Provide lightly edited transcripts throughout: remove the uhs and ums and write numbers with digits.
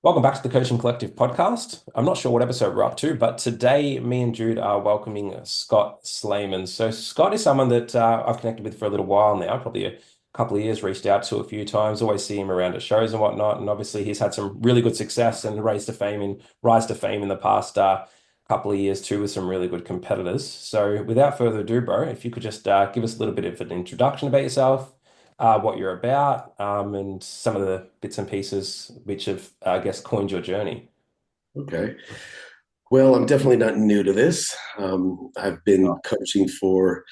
Welcome back to the Coaching Collective podcast. I'm not sure what episode we're up to, but today me and Jude are welcoming Scott Slaman. So Scott is someone that I've connected with for a little while now, probably a couple of years, reached out to a few times, always see him around at shows and whatnot. And obviously he's had some really good success and rise to fame in the past couple of years too with some really good competitors. So without further ado, bro, if you could just give us a little bit of an introduction about yourself, what you're about, and some of the bits and pieces which have, I guess, coined your journey. Okay. Well, I'm definitely not new to this. I've been coaching for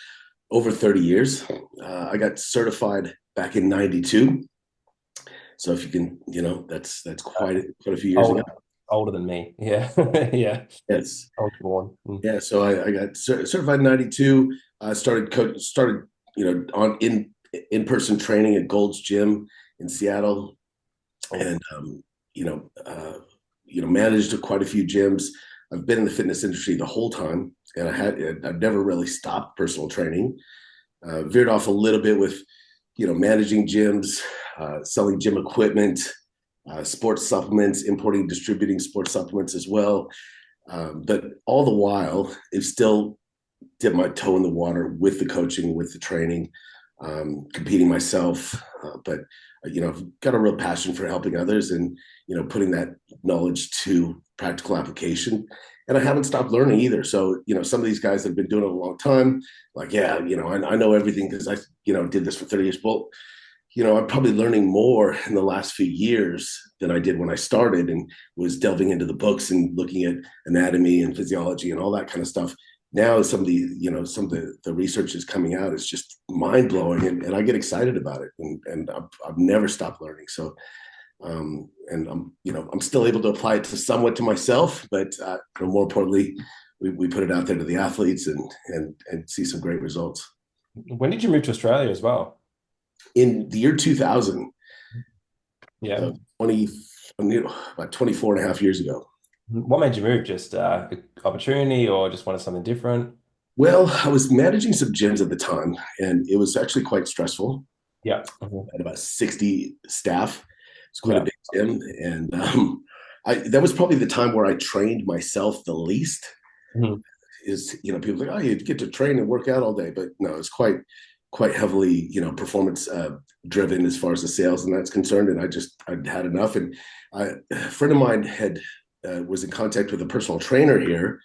over 30 years. I got certified back in 92. So if you can, that's quite a few years ago. Older, older than me. Yeah. Yeah. Yes. I was born. Yeah. So I got certified in 92. I started, on in-person training at Gold's Gym in Seattle, Oh, and you know, managed quite a few gyms. I've been in the fitness industry the whole time, and I've never really stopped personal training. Veered off a little bit with, managing gyms, selling gym equipment, sports supplements, importing, distributing sports supplements as well. But all the while, it still dipped my toe in the water with the coaching, with the training, competing myself. But I've got a real passion for helping others and putting that knowledge to practical application. And I haven't stopped learning either. So some of these guys that have been doing it a long time, like I know everything because I did this for 30 years. Well, I'm probably learning more in the last few years than I did when I started and was delving into the books and looking at anatomy and physiology and all that kind of stuff. Now some of the research is coming out. It's just mind blowing, and I get excited about it, and I've never stopped learning. So, and I'm still able to apply it to somewhat to myself, but more importantly, we put it out there to the athletes and see some great results. when did you move to Australia as well? In the year 2000, Yeah. so 20, about 24 and a half years ago. What made you move? Just opportunity or just wanted something different? Well, I was managing some gyms at the time, and it was actually quite stressful. Yeah. Mhm. I had about 60 staff. It's quite a Yeah. big gym, and that was probably the time where I trained myself the least. Mhm. Is people think, oh, you get to train and work out all day, but no, it's quite heavily performance driven as far as the sales and that's concerned. And I'd had enough. And a friend of mine had was in contact with a personal trainer here,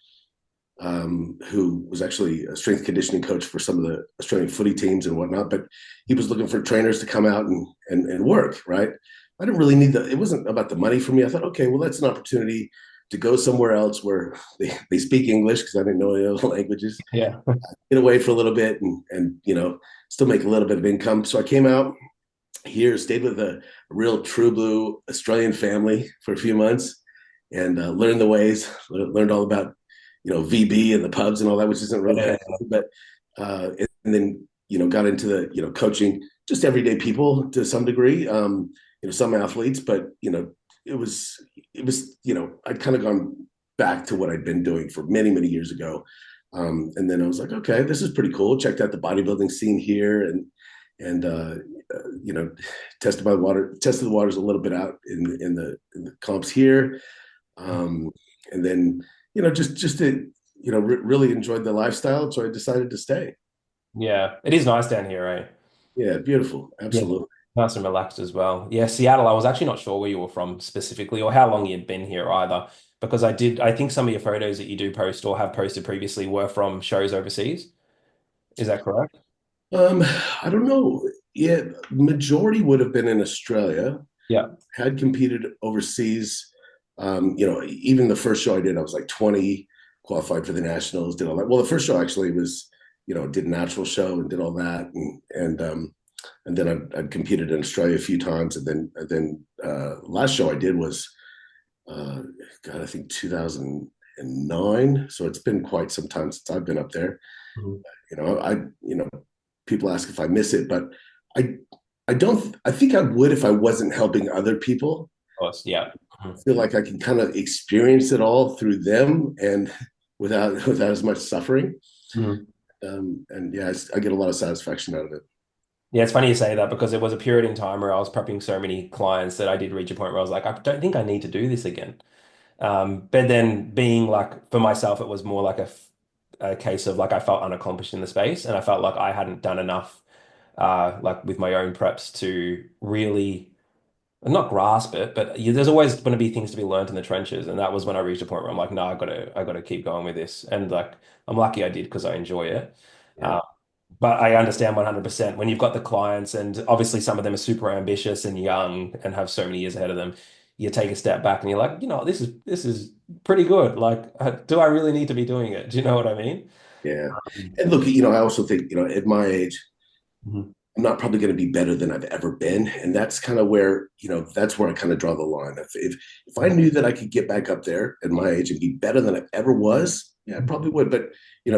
who was actually a strength conditioning coach for some of the Australian footy teams and whatnot. But he was looking for trainers to come out and work, right? I didn't really need it wasn't about the money for me. I thought, okay, well, that's an opportunity to go somewhere else where they speak English because I didn't know any other languages, Yeah. get away for a little bit and still make a little bit of income. So I came out here, stayed with a real true blue Australian family for a few months and learned the ways, learned all about VB and the pubs and all that, which isn't really Yeah. kind of, but and then got into the coaching just everyday people to some degree, some athletes, but it was I'd kind of gone back to what I'd been doing for many years ago, and then I was like, okay, this is pretty cool. Checked out the bodybuilding scene here and you know tested the waters a little bit out in the comps here, um, and then just to really enjoyed the lifestyle, so I decided to stay. Yeah. It is nice down here, right? Yeah, beautiful, Yeah. absolutely. Nice and relaxed as well. Yeah, Seattle, I was actually not sure where you were from specifically or how long you'd been here either, because I think some of your photos that you do post or have posted previously were from shows overseas. Is that correct? Um, I don't know. Yeah, majority would have been in Australia. Yeah. Had competed overseas. Even the first show I did, I was like 20, qualified for the nationals, did all that. Well, the first show actually was, did a natural show and did all that, and then I'd competed in Australia a few times, and then last show I did was, uh, God, I think 2009. So it's been quite some time since I've been up there. Mhm. I people ask if I miss it, but I I don't. I think I would if I wasn't helping other people. Of course. Yeah. I feel like I can kind of experience it all through them and without as much suffering. Mhm. And yeah, I get a lot of satisfaction out of it. Yeah, it's funny you say that because it was a period in time where I was prepping so many clients that I did reach a point where I was like, I don't think I need to do this again. But then being like, for myself, it was more like a case of like I felt unaccomplished in the space and I felt like I hadn't done enough like with my own preps to really not grasp it, but there's always going to be things to be learned in the trenches. And that was when I reached a point where I'm like, no, I got to keep going with this. And like, I'm lucky I did because I enjoy it. Yeah. Uh, but I understand 100% when you've got the clients, and obviously some of them are super ambitious and young and have so many years ahead of them. You take a step back and you're like, this is pretty good. Like, do I really need to be doing it? Do you know what I mean? Yeah. And look, I also think, at my age, Mhm. I'm not probably going to be better than I've ever been. And that's kind of where, that's where I kind of draw the line. If I knew that I could get back up there at my age and be better than I ever was, yeah, I probably would. But,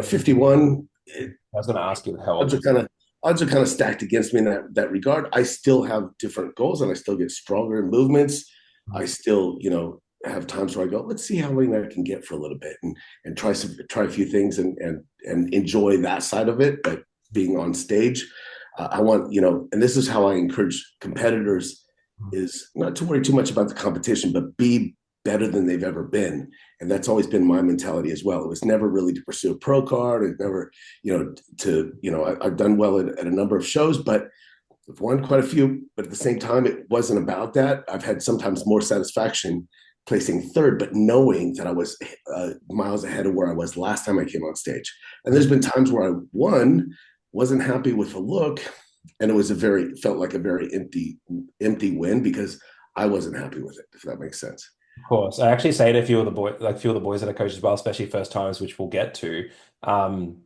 51, I was going to ask you how old odds you are kind of odds are kind of stacked against me in that regard. I still have different goals and I still get stronger in movements. are. I still, have times where I go, let's see how long I can get for a little bit and try a few things and enjoy that side of it. But being on stage, I want, and this is how I encourage competitors is not to worry too much about the competition, but be better than they've ever been. And that's always been my mentality as well. It was never really to pursue a pro card. It never, I've done well at a number of shows, but I've won quite a few. But at the same time, it wasn't about that. I've had sometimes more satisfaction placing third, but knowing that I was miles ahead of where I was last time I came on stage. And there's been times where I won, wasn't happy with the look, and it was felt like a very empty win because I wasn't happy with it, if that makes sense. Of course. I actually say to a few of the boys that I coach as well, especially first times, which we'll get to. Um,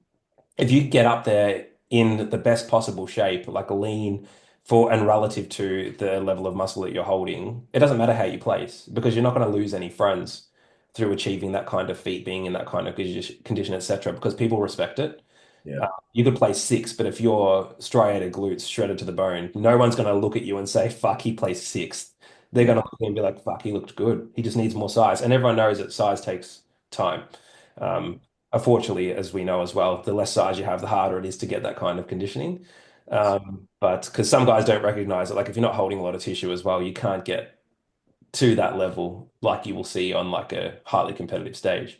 if you get up there in the best possible shape, like lean for and relative to the level of muscle that you're holding, it doesn't matter how you place because you're not going to lose any friends through achieving that kind of feat, being in that kind of condition, etc. Because people respect it. Yeah. You could play six, but if you're striated glutes shredded to the bone, no one's going to look at you and say, fuck, he placed sixth. They're going Yeah. to look at you and be like, fuck, he looked good. He just needs more size. And everyone knows that size takes time. Um, Unfortunately, as we know as well, the less size you have, the harder it is to get that kind of conditioning. But because some guys don't recognize it, like if you're not holding a lot of tissue as well, you can't get to that level like you will see on like a highly competitive stage.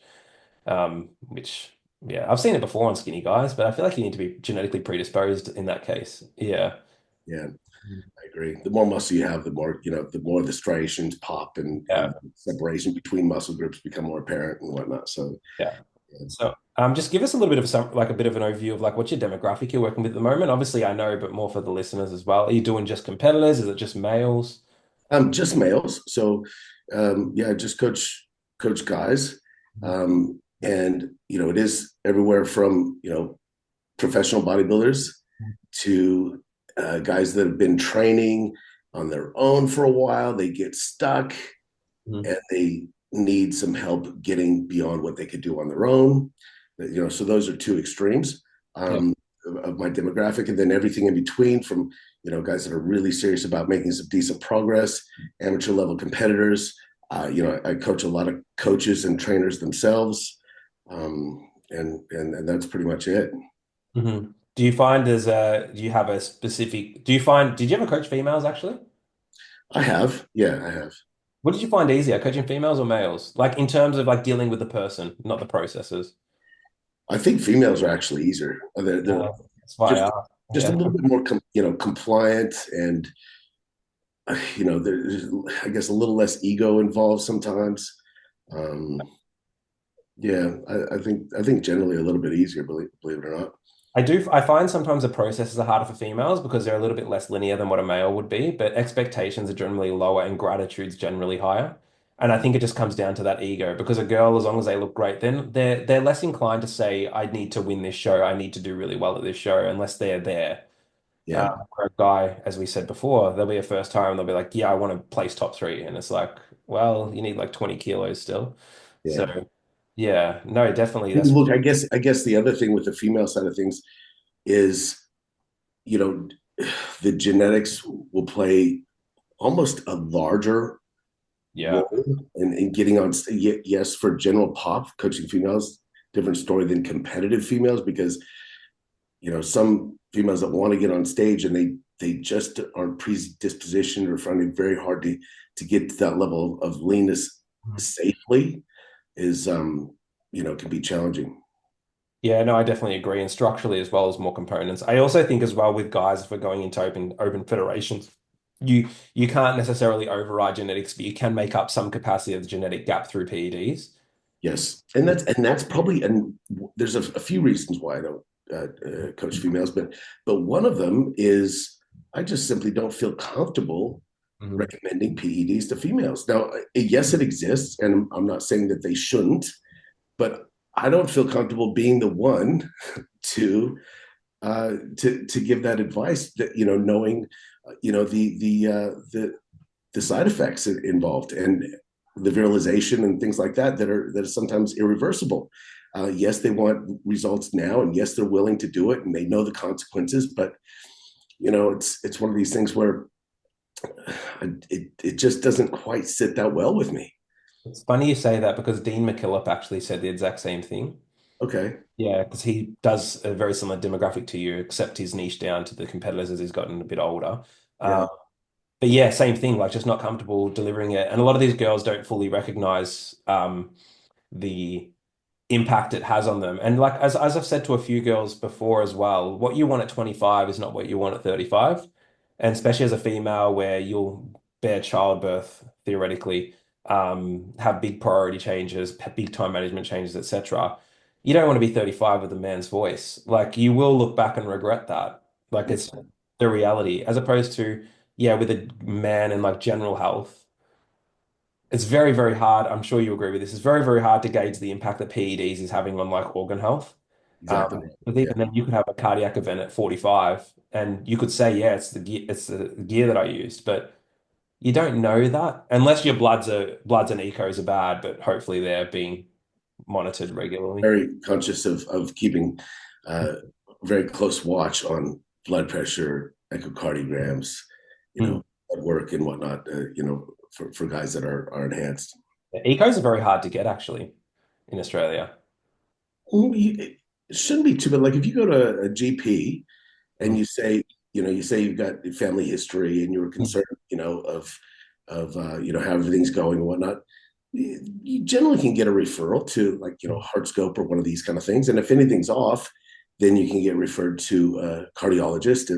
Which, yeah, I've seen it before on skinny guys, but I feel like you need to be genetically predisposed in that case. Yeah. Yeah. I agree. The more muscle you have, the more the striations pop and Yeah. separation between muscle groups become more apparent and whatnot. So, Yeah. yeah. So, just give us a little bit of like a bit of an overview of like what's your demographic you're working with at the moment. Obviously, I know, but more for the listeners as well. Are you doing just competitors? Is it just males? Just males. So, yeah, just coach guys, and it is everywhere from professional bodybuilders to guys that have been training on their own for a while. They get stuck Mhm. and they need some help getting beyond what they could do on their own. So those are two extremes Yeah. um, of my demographic, and then everything in between from guys that are really serious about making some decent progress, amateur level competitors. I coach a lot of coaches and trainers themselves, and that's pretty much it. Do you find do you have a specific, did you ever coach females actually? I have, yeah, I have. What did you find easier, coaching females or males? Like in terms of like dealing with the person, not the processes. I think females are actually easier. They're That's why I just asked. just a Yeah. little bit more compliant and there's I guess a little less ego involved sometimes. Um, yeah, I think generally a little bit easier, believe it or not. I find sometimes the processes are harder for females because they're a little bit less linear than what a male would be, but expectations are generally lower and gratitude's generally higher. And I think it just comes down to that ego because a girl, as long as they look great, then they're less inclined to say, I need to win this show, I need to do really well at this show, unless they're there. Yeah, Where a guy, as we said before, there'll be a first time and they'll be like, yeah, I want to place top three. And it's like, well, you need like 20 kilos still. So yeah. yeah, no, definitely And that's look, I guess the other thing with the female side of things is you know the genetics will play almost a larger yeah. role in getting on. Yes, for general pop coaching females, different story than competitive females because some females that want to get on stage and they just aren't predispositioned or finding it very hard to get to that level of leanness safely is can be challenging. Yeah, no, I definitely agree. And structurally as well as more components. I also think as well with guys, if we're going into open federations, you can't necessarily override genetics, but you can make up some capacity of the genetic gap through PEDs. Yes, and that's probably, and there's a few reasons why I don't coach females, but one of them is I just simply don't feel comfortable Mhm. recommending PEDs to females. Now, yes, it exists, and I'm not saying that they shouldn't, but I don't feel comfortable being the one to to give that advice. That knowing the side effects involved and the virilization and things like that are sometimes irreversible. Yes, they want results now, and yes, they're willing to do it, and they know the consequences. But it's one of these things where it just doesn't quite sit that well with me. It's funny you say that because Dean McKillop actually said the exact same thing. Okay. Yeah, because he does a very similar demographic to you, except he's niched down to the competitors as he's gotten a bit older. Yeah. Um, but yeah, same thing, like just not comfortable delivering it. And a lot of these girls don't fully recognize the impact it has on them. And like as I've said to a few girls before as well, what you want at 25 is not what you want at 35. And especially as a female where you'll bear childbirth theoretically, have big priority changes, big time management changes, etc. You don't want to be 35 with a man's voice. Like you will look back and regret that. Like Yeah. it's the reality, as opposed to, yeah, with a man and like general health it's very, very hard. I'm sure you agree with this. It's very, very hard to gauge the impact that PEDs is having on like organ health. Exactly. But Yeah. even then, you could have a cardiac event at 45, and you could say, yeah, it's the gear that I used, but you don't know that unless your bloods and ecos are bad, but hopefully they're being monitored regularly. Very conscious of keeping uh, very close watch on blood pressure, echocardiograms, Mm. blood work and whatnot. For guys that are enhanced. Ecos are very hard to get actually in Australia. It shouldn't be too bad. Like if you go to a GP and Mm. you say you've got family history and you're Mm. concerned, of how everything's going and whatnot, you generally can get a referral to like Heartscope or one of these kind of things. And if anything's off, then you can get referred to a cardiologist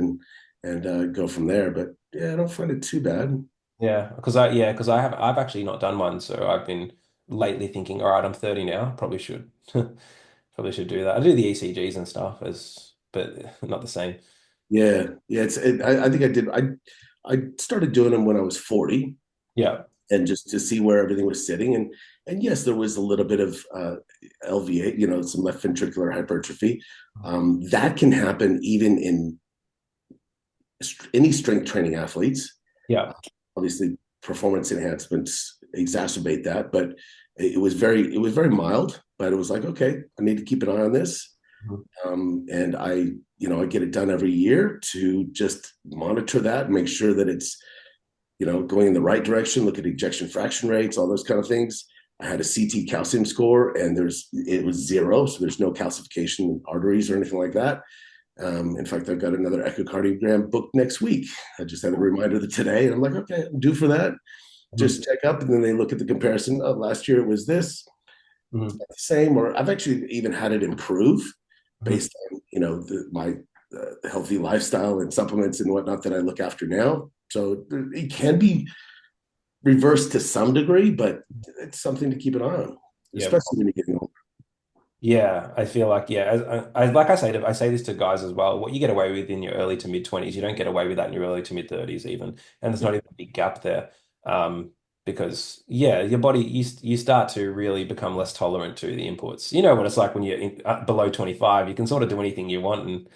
and go from there. But yeah, I don't find it too bad. Because I've actually not done one, so I've been lately thinking, all right, I'm 30 now, probably should probably should do that. I do the ECGs and stuff but not the same. Yeah, yeah. I think I did. I started doing them when I was 40, Yeah. and just to see where everything was sitting. And yes, there was a little bit of LVA, some left ventricular hypertrophy. That can happen even in any strength training athletes. Yeah. Obviously, performance enhancements exacerbate that, but it was very mild. But it was like, okay, I need to keep an eye on this, Mhm. and I get it done every year to just monitor that and make sure that it's going in the right direction, look at ejection fraction rates, all those kind of things. I had a CT calcium score and it was 0. So there's no calcification in arteries or anything like that. In fact, I've got another echocardiogram booked next week. I just had a reminder today and I'm like, okay, I'm due for that. Mhm. Just check up. And then they look at the comparison. Oh, last year it was this, Mhm. the same, or I've actually even had it improve Mhm. based on, my healthy lifestyle and supplements and whatnot that I look after now. So it can be reversed to some degree, but it's something to keep an eye on, Yeah. especially when you're getting older. Yeah, I feel like like I say this to guys as well. What you get away with in your early to mid 20s, you don't get away with that in your early to mid 30s even, and there's not even a big gap there. Because yeah, your body you start to really become less tolerant to the inputs. You know what it's like when you're below 25, you can sort of do anything you want and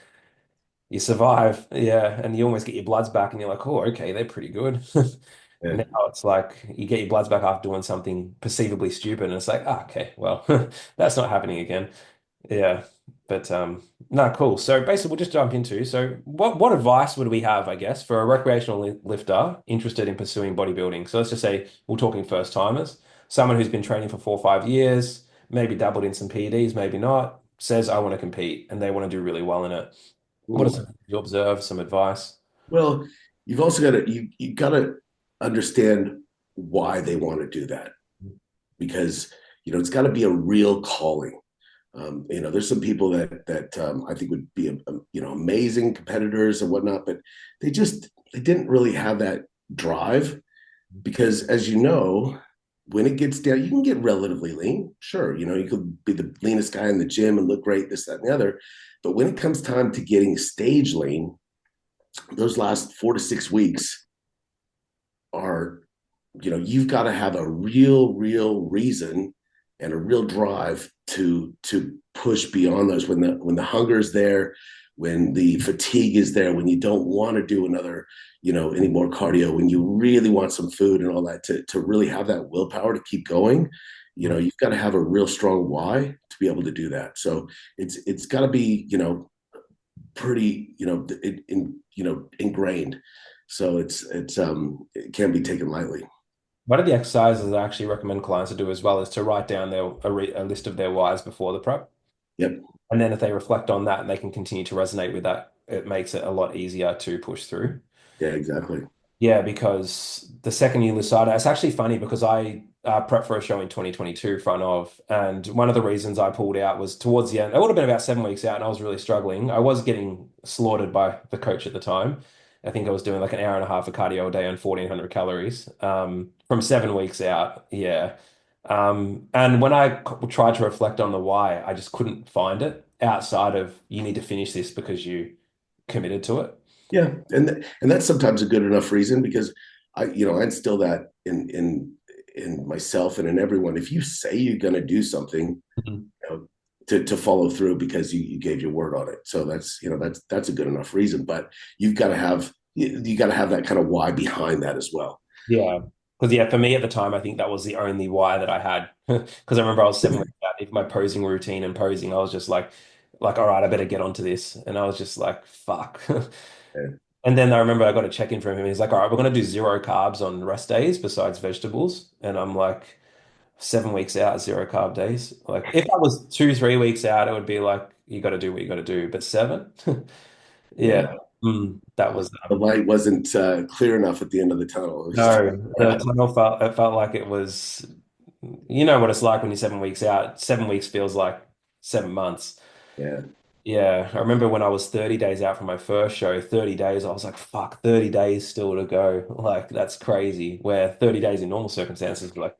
you survive. Yeah, and you almost get your bloods back, and you're like, oh, okay, they're pretty good. Yeah. Now it's like you get your bloods back after doing something perceivably stupid, and it's like, ah, okay, well, that's not happening again. Yeah, but no, cool. So basically, we'll just jump into. So, what advice would we have, I guess, for a recreational lifter interested in pursuing bodybuilding? So let's just say we're talking first timers, someone who's been training for 4 or 5 years, maybe dabbled in some PEDs, maybe not. says, I want to compete and they want to do really well in it? What are Mm. some things you observe, some advice? Well, you've also got to you got to understand why they want to do that, because it's got to be a real calling. There's some people that I think would be amazing competitors and whatnot, but they didn't really have that drive, because, as you know, when it gets down, you can get relatively lean. Sure, you could be the leanest guy in the gym and look great, this, that, and the other. But when it comes time to getting stage lean, those last 4 to 6 weeks are, you've got to have a real reason and a real drive to push beyond those, when the hunger is there, when the fatigue is there, when you don't want to do any more cardio, when you really want some food and all that, to really have that willpower to keep going. You've got to have a real strong why to be able to do that. So it's got to be, pretty, ingrained. So it can't be taken lightly. One of the exercises I actually recommend clients to do as well is to write down a list of their whys before the prep. Yep. And then if they reflect on that and they can continue to resonate with that, it makes it a lot easier to push through. Yeah, exactly. Yeah, because the second you lose sight, it's actually funny because I prepped for a show in 2022 front of, and one of the reasons I pulled out was towards the end. It would have been about 7 weeks out, and I was really struggling. I was getting slaughtered by the coach at the time. I think I was doing like an hour and a half of cardio a day on 1,400 calories from 7 weeks out. Yeah. And when I tried to reflect on the why, I just couldn't find it outside of you need to finish this because you committed to it. Yeah, and that's sometimes a good enough reason, because I instill that in myself and in everyone. If you say you're going to do something, Mhm. to follow through because you gave your word on it. So that's a good enough reason. But you got to have that kind of why behind that as well. Yeah. Because yeah, for me at the time, I think that was the only why that I had. Because I remember I was 7 weeks out into my posing routine and posing, I was just like, all right, I better get onto this. And I was just like, fuck. And, And then I remember I got a check in from him. He's like, all right, we're gonna do zero carbs on rest days besides vegetables. And I'm like, 7 weeks out, zero carb days. Like if I was 2, 3 weeks out, it would be like, you got to do what you got to do. But seven, yeah, yeah, that was the light wasn't clear enough at the end of the tunnel. It was just, no. The tunnel felt like it was. You know what it's like when you're 7 weeks out. 7 weeks feels like 7 months. yeah, Yeah, I remember when I was 30 days out from my first show, 30 days, I was like, fuck, 30 days still to go. Like, that's crazy. Where 30 days in normal circumstances, like,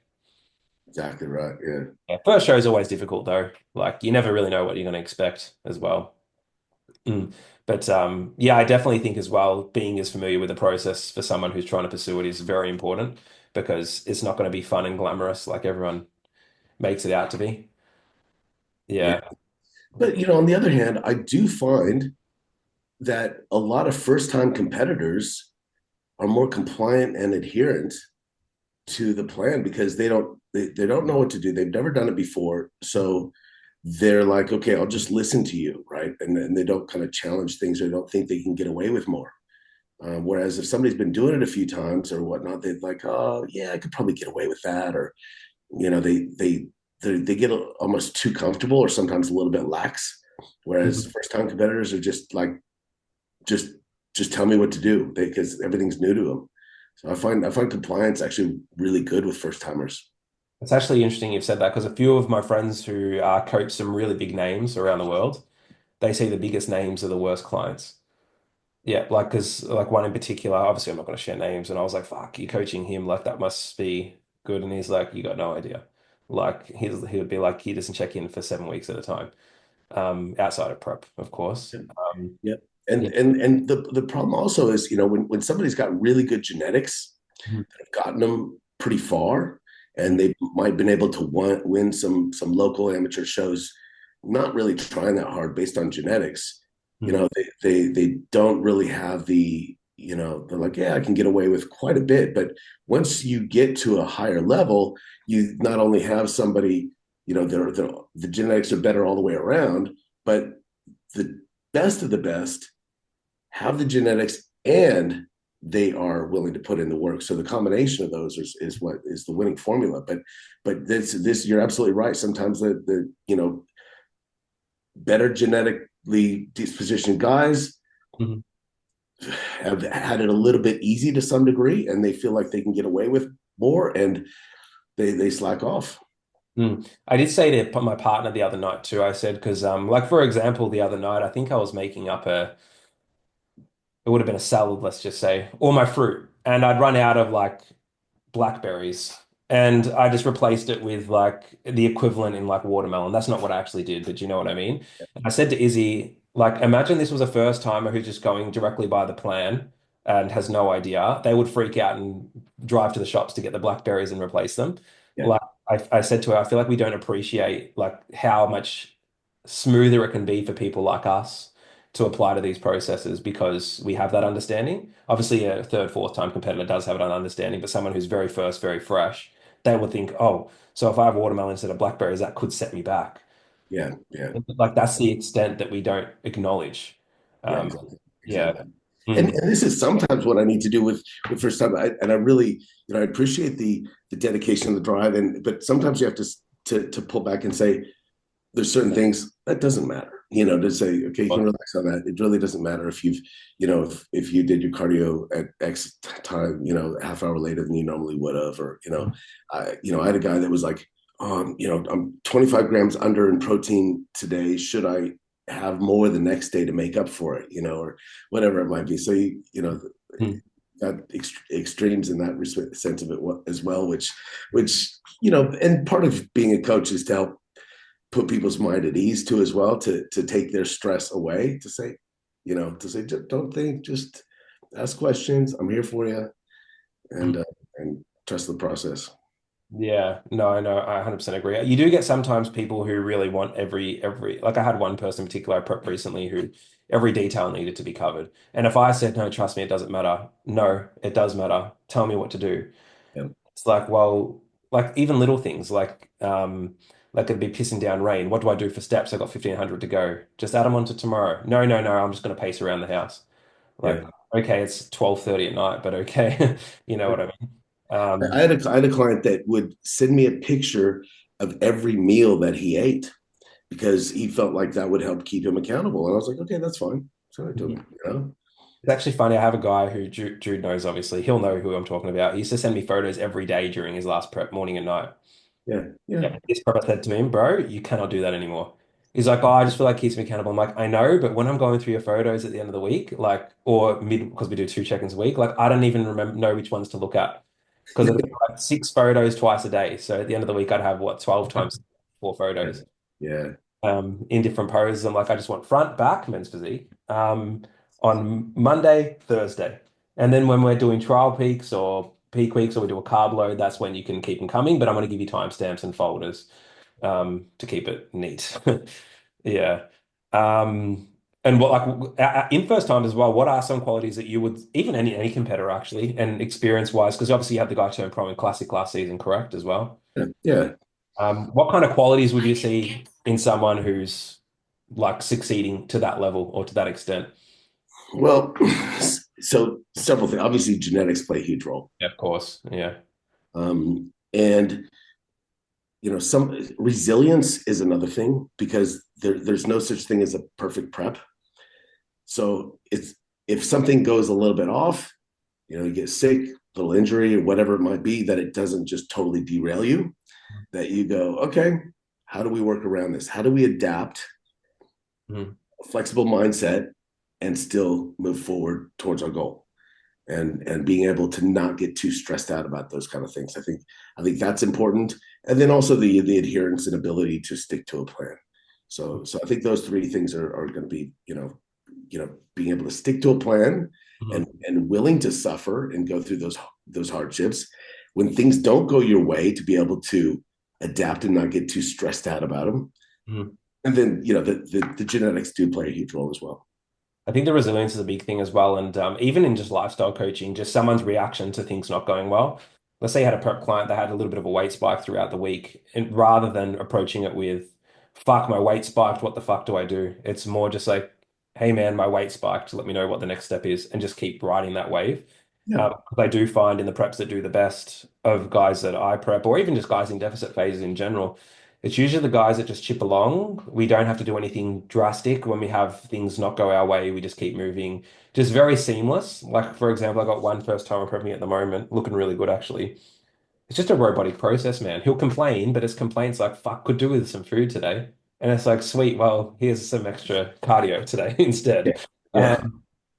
exactly right. Yeah, yeah, first show is always difficult though. Like, you never really know what you're going to expect as well. But yeah, I definitely think as well, being as familiar with the process for someone who's trying to pursue it is very important because it's not going to be fun and glamorous like everyone makes it out to be. yeah. Yeah. But on the other hand, I do find that a lot of first-time competitors are more compliant and adherent to the plan, because they don't know what to do. They've never done it before. So they're like, okay, I'll just listen to you, right? And they don't kind of challenge things, or don't think they can get away with more. Whereas if somebody's been doing it a few times or whatnot, they're like, oh yeah, I could probably get away with that. Or they get almost too comfortable, or sometimes a little bit lax. Whereas Mhm. first time competitors are just like, just just tell me what to do, because everything's new to them. So I find compliance actually really good with first timers. It's actually interesting you've said that because a few of my friends who coach some really big names around the world, they say the biggest names are the worst clients. Yeah, like because like one in particular, obviously I'm not going to share names, and I was like, "Fuck, you coaching him? Like that must be good." And he's like, "You got no idea." Like he would be like, he doesn't check in for 7 weeks at a time, outside of prep, of course. Yeah. Yeah. And the problem also is, when somebody's got really good genetics, Mhm. have gotten them pretty far, and Mhm. they might have been able to win some local amateur shows, not really trying that hard based on genetics. Mhm. They don't really have they're like, yeah, I can get away with quite a bit. But once you get to a higher level, you not only have somebody, the genetics are better all the way around, but the best of the best have the genetics, and they are willing to put in the work. So the combination of those is what is the winning formula. But this you're absolutely right. Sometimes the better genetically dispositioned guys Mhm. have had it a little bit easy to some degree, and they feel like they can get away with more, and they slack off. I did say to my partner the other night too. I said because like for example, the other night I think I was making up a it would have been a salad, let's just say, or my fruit, and I'd run out of like blackberries, and I just replaced it with like the equivalent in like watermelon. That's not what I actually did, but you know what I mean. And I said to Izzy, like, imagine this was a first timer who's just going directly by the plan and has no idea. They would freak out and drive to the shops to get the blackberries and replace them. Yeah, Like I said to her, I feel like we don't appreciate like how much smoother it can be for people like us to apply to these processes because we have that understanding. Obviously, a third, fourth time competitor does have an understanding, but someone who's very first, very fresh, they would think, oh, so if I have watermelon instead of blackberries, that could set me back. yeah, yeah, Like that's the extent that we don't acknowledge. yeah, Um, exactly, yeah. exactly. Mm. And this is sometimes what I need to do with first time. And I really, I appreciate the dedication, the drive, and but sometimes you have to pull back and say, there's certain things that doesn't matter. To say, okay, you can relax on that. It really doesn't matter if you've, if you did your cardio at X time, half hour later than you normally would have, or I had a guy that was like, I'm 25 grams under in protein today. Should I have more the next day to make up for it, or whatever it might be. So Mm. got extremes in that sense of it as well, which and part of being a coach is to help put people's mind at ease too as well, to take their stress away, to say, don't think, just ask questions. I'm here for you, Mm. and trust the process. Yeah, no, I know, I 100% agree. You do get sometimes people who really want every like I had one person in particular I prepped recently who every detail needed to be covered. And if I said, no, trust me, it doesn't matter. No, it does matter. Tell me what to do. Yeah, It's like, well, like even little things like it'd be pissing down rain. What do I do for steps? I got 1,500 to go. Just add them on to tomorrow. No, no, no, I'm just gonna pace around the house. yeah. Like, okay, it's 12:30 at night, but okay. You know what I mean? I had a client that would send me a picture of every meal that he ate because he felt like that would help keep him accountable. And I was like, okay, that's fine. So I do, It's actually funny. I have a guy who Jude knows, obviously. He'll know who I'm talking about. He used to send me photos every day during his last prep, morning and night. yeah, yeah, Yeah. This prep I said to him, bro, you cannot do that anymore. He's like, oh, I just feel like it keeps me accountable. I'm like, I know, but when I'm going through your photos at the end of the week, like, or mid, because we do 2 check-ins a week, like, I don't even know which ones to look at because it'll be like 6 photos twice a day. So at the end of the week, I'd have what, 12 times 4 photos yeah, in different poses. I'm like, I just want front, back, men's physique on Monday, Thursday. And then when we're doing trial peaks or peak weeks or we do a carb load, that's when you can keep them coming. But I'm going to give you timestamps and folders to keep it neat. Yeah. Um, and what like in first time as well, what are some qualities that you would even any competitor actually and experience wise, because obviously you had the guy turn pro in classic last season, correct as well. yeah, yeah. What kind of qualities would you see in someone who's like succeeding to that level or to that extent? Well, so several things. Obviously, genetics play a huge role, Yeah, of course. Yeah. and some resilience is another thing, because there's no such thing as a perfect prep. So it's, if something goes a little bit off, you get sick, little injury or whatever it might be, that it doesn't just totally derail you. That you go, okay, how do we work around this? How do we adapt Mhm. a flexible mindset and still move forward towards our goal? And being able to not get too stressed out about those kind of things. I think that's important. And then also the adherence and ability to stick to a plan. So I think those three things are going to be, being able to stick to a plan, Mhm. and willing to suffer and go through those hardships when things don't go your way, to be able to adapt and not get too stressed out about them. Mhm. And then the genetics do play a huge role as well. I think the resilience is a big thing as well. And even in just lifestyle coaching, just someone's reaction to things not going well. Let's say you had a prep client that had a little bit of a weight spike throughout the week, and rather than approaching it with, fuck, my weight spiked, what the fuck do I do? It's more just like, hey man, my weight spiked, let me know what the next step is, and just keep riding that wave. Yeah, 'Cause I do find in the preps that do the best of guys that I prep, or even just guys in deficit phases in general, It's usually the guys that just chip along. We don't have to do anything drastic when we have things not go our way. We just keep moving, just very seamless. Like for example, I got one first time prepping at the moment, looking really good actually. It's just a robotic process, man. He'll complain, but his complaint's like, fuck, could do with some food today. And it's like, sweet, well, here's some extra cardio today Yeah. instead. Yeah.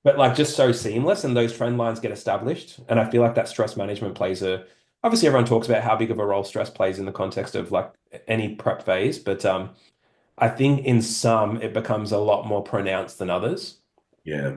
But like just so seamless and those trend lines get established. And I feel like that stress management plays obviously everyone talks about how big of a role stress plays in the context of like any prep phase, but I think in some it becomes a lot more pronounced than others. Yeah.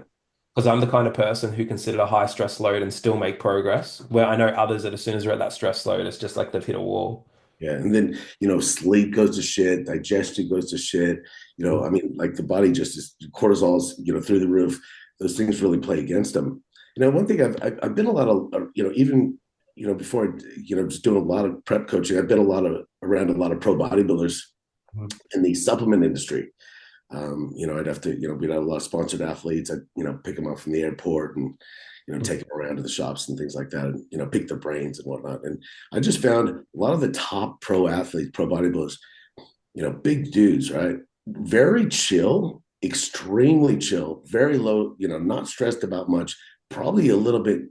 Because I'm the kind of person who can sit at a high stress load and still make progress, where I know others that as soon as they're at that stress load, it's just like they've hit a wall. Yeah. And then, sleep goes to shit, digestion goes to shit. I mean, like the body just is cortisol's, through the roof. Those things really play against them. One thing I've been a lot of, even, before, just doing a lot of prep coaching, I've been around a lot of pro bodybuilders Mhm. in the supplement industry. I'd have to, we'd have a lot of sponsored athletes. I'd, pick them up from the airport and, take them around to the shops and things like that and, pick their brains and whatnot. And I just found a lot of the top pro athletes, pro bodybuilders, big dudes, right? Very chill, extremely chill, very low, not stressed about much, probably a little bit,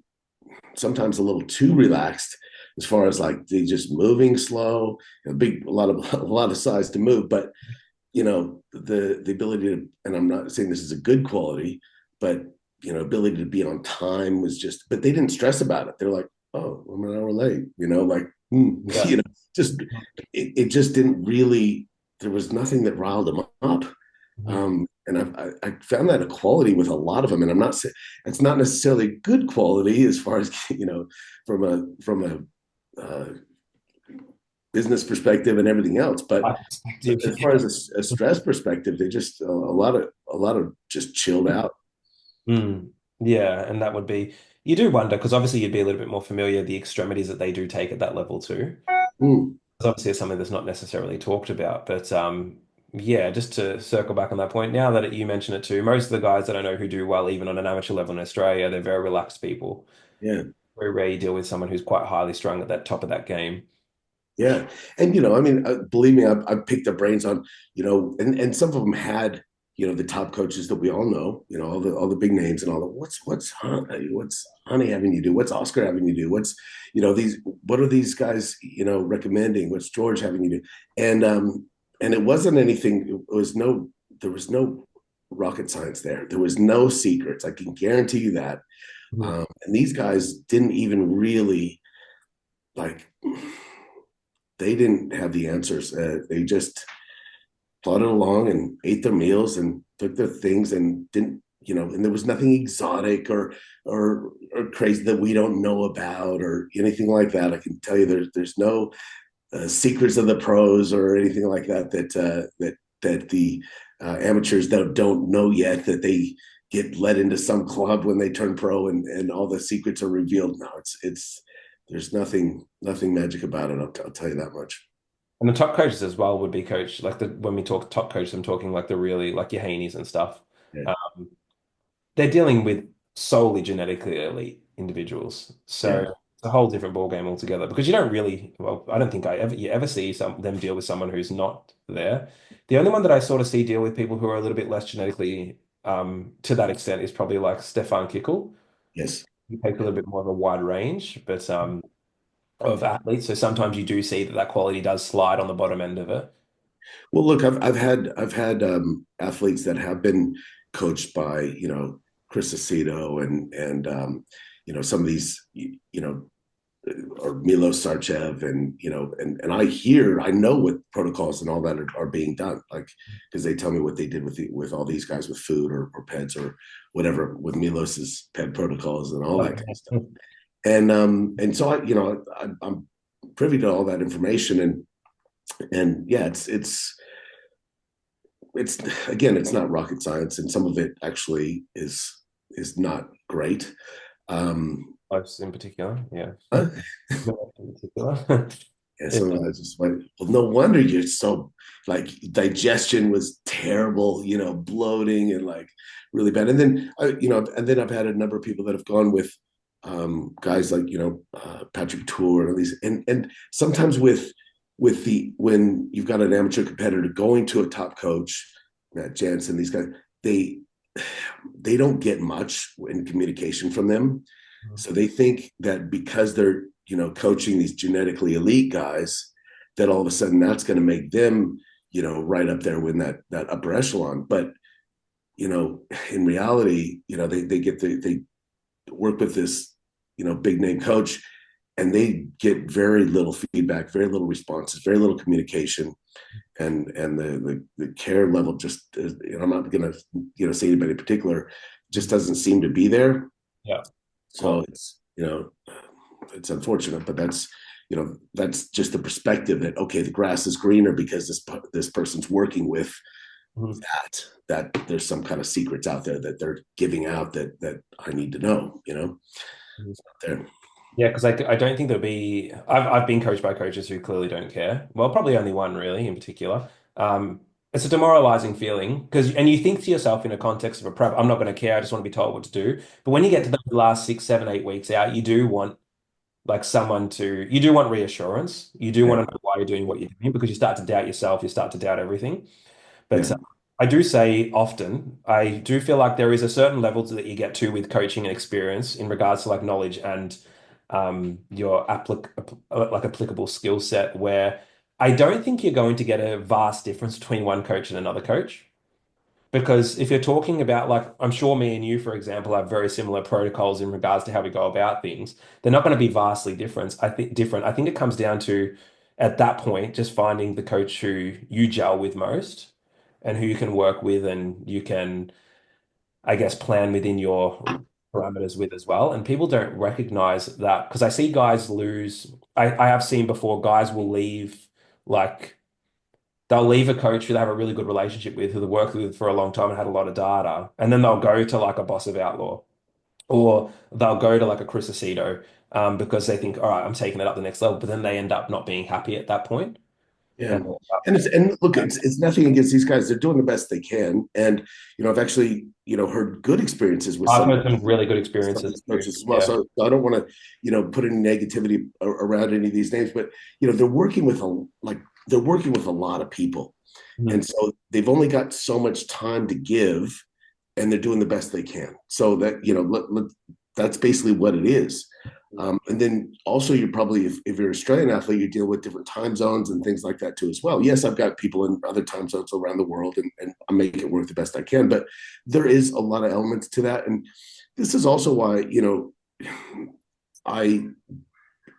sometimes a little too relaxed as far as like they just moving slow, a lot of size to move, but the ability to, and I'm not saying this is a good quality, but ability to be on time was just, but they didn't stress about it. They're like, oh, I'm an hour late, like Yeah. just it just didn't really, there was nothing that riled them up. Mhm. And I found that a quality with a lot of them, and I'm not saying it's not necessarily good quality as far as from a business perspective and everything else, but My perspective, as far as a stress perspective, they just a lot of just chilled out. Mm. Yeah, and that would be, you do wonder, because obviously you'd be a little bit more familiar the extremities that they do take at that level too. Mm, It's obviously something that's not necessarily talked about, but yeah, just to circle back on that point, now that you mention it too, most of the guys that I know who do well, even on an amateur level in Australia, they're very relaxed people. yeah, Very rare you deal with someone who's quite highly strung at that top of that game. yeah, and I mean, believe me, I've picked their brains on, and some of them had, the top coaches that we all know, all the big names and all that. What's Honey having you do? What's Oscar having you do? What are these guys, recommending? What's George having you do? And it wasn't anything. There was no rocket science there. There was no secrets. I can guarantee you that. Mhm. And these guys didn't even really like. They didn't have the answers. They just plodded along and ate their meals and took their things and didn't, and there was nothing exotic or crazy that we don't know about or anything like that. I can tell you there's no secrets of the pros or anything like that that the amateurs that don't know yet, that they get led into some club when they turn pro and all the secrets are revealed. No, it's there's nothing magic about it. I'll tell you that much. And the top coaches as well would be coached, like when we talk top coaches, I'm talking like the really, like your Haney's and stuff. Yeah, Um, they're dealing with solely genetically elite individuals. So yeah, it's a whole different ballgame altogether because you don't really, well, I don't think you ever see them deal with someone who's not there. The only one that I sort of see deal with people who are a little bit less genetically to that extent is probably like Stefan Kickel. yes. He takes a little bit more of a wide range, but of athletes. So sometimes you do see that that quality does slide on the bottom end of it. Well, look, I've had athletes that have been coached by Chris Aceto and some of these or Milo Sarchev and and I know what protocols and all that are being done, like because they tell me what they did with all these guys with food or peds or whatever with Milos's ped protocols and all that kind of stuff. And so I'm privy to all that information and yeah, it's again, it's not rocket science, and some of it actually is not great. Um, Close in particular, yeah. uh, In particular. yeah, Yeah. some of that just went. Well, no wonder you're so like digestion was terrible, bloating and like really bad. And then and then I've had a number of people that have gone with guys like Patrick Tour and these, and sometimes with when you've got an amateur competitor going to a top coach, Matt Jansen, these guys, they they don't get much in communication from them. So they think that because they're, coaching these genetically elite guys, that all of a sudden that's going to make them, right up there with that upper echelon. But, in reality, they work with this, big name coach, and they get very little feedback, very little responses, very little communication, and the care level just is, I'm not going to say anybody in particular, just doesn't seem to be there. Yeah, of So course. it's unfortunate, but that's just the perspective that, okay, the grass is greener because this person's working with Mhm. that there's some kind of secrets out there that they're giving out that I need to know. Mhm. It's not there. Yeah, because I don't think there'll be. I've been coached by coaches who clearly don't care. Well, probably only one really in particular. It's a demoralizing feeling because, and you think to yourself in a context of a prep, I'm not going to care. I just want to be told what to do. But when you get to the last 6, 7, 8 weeks out, you do want like someone to, you do want reassurance. You do Yeah, want to know why you're doing what you're doing because you start to doubt yourself. You start to doubt everything. yeah, But I do say often, I do feel like there is a certain level that you get to with coaching and experience in regards to like knowledge and your like applicable skill set where I don't think you're going to get a vast difference between one coach and another coach. Because if you're talking about like, I'm sure me and you, for example, have very similar protocols in regards to how we go about things. They're not going to be vastly different. I think different. I think it comes down to at that point just finding the coach who you gel with most and who you can work with and you can, I guess, plan within your parameters with as well. And people don't recognize that because I see guys lose. I have seen before guys will leave like they'll leave a coach who they have a really good relationship with, who they worked with for a long time and had a lot of data, and then they'll go to like a Boss of Outlaw, or they'll go to like a Chris Aceto, because they think, all right, I'm taking it up the next level, but then they end up not being happy at that point. yeah. And And look, it's nothing against these guys. They're doing the best they can, and I've actually heard good experiences with I've some heard some really good some of experiences these too. coaches as well. Yeah. So I don't want to, put any negativity around any of these names, but they're working with they're working with a lot of people, and Mhm. so they've only got so much time to give, and they're doing the best they can. So that that's basically what it is. And then also, you're probably, if you're an Australian athlete, you deal with different time zones and things like that too as well. Yes, I've got people in other time zones around the world, and I make it work the best I can. But there is a lot of elements to that, and this is also why I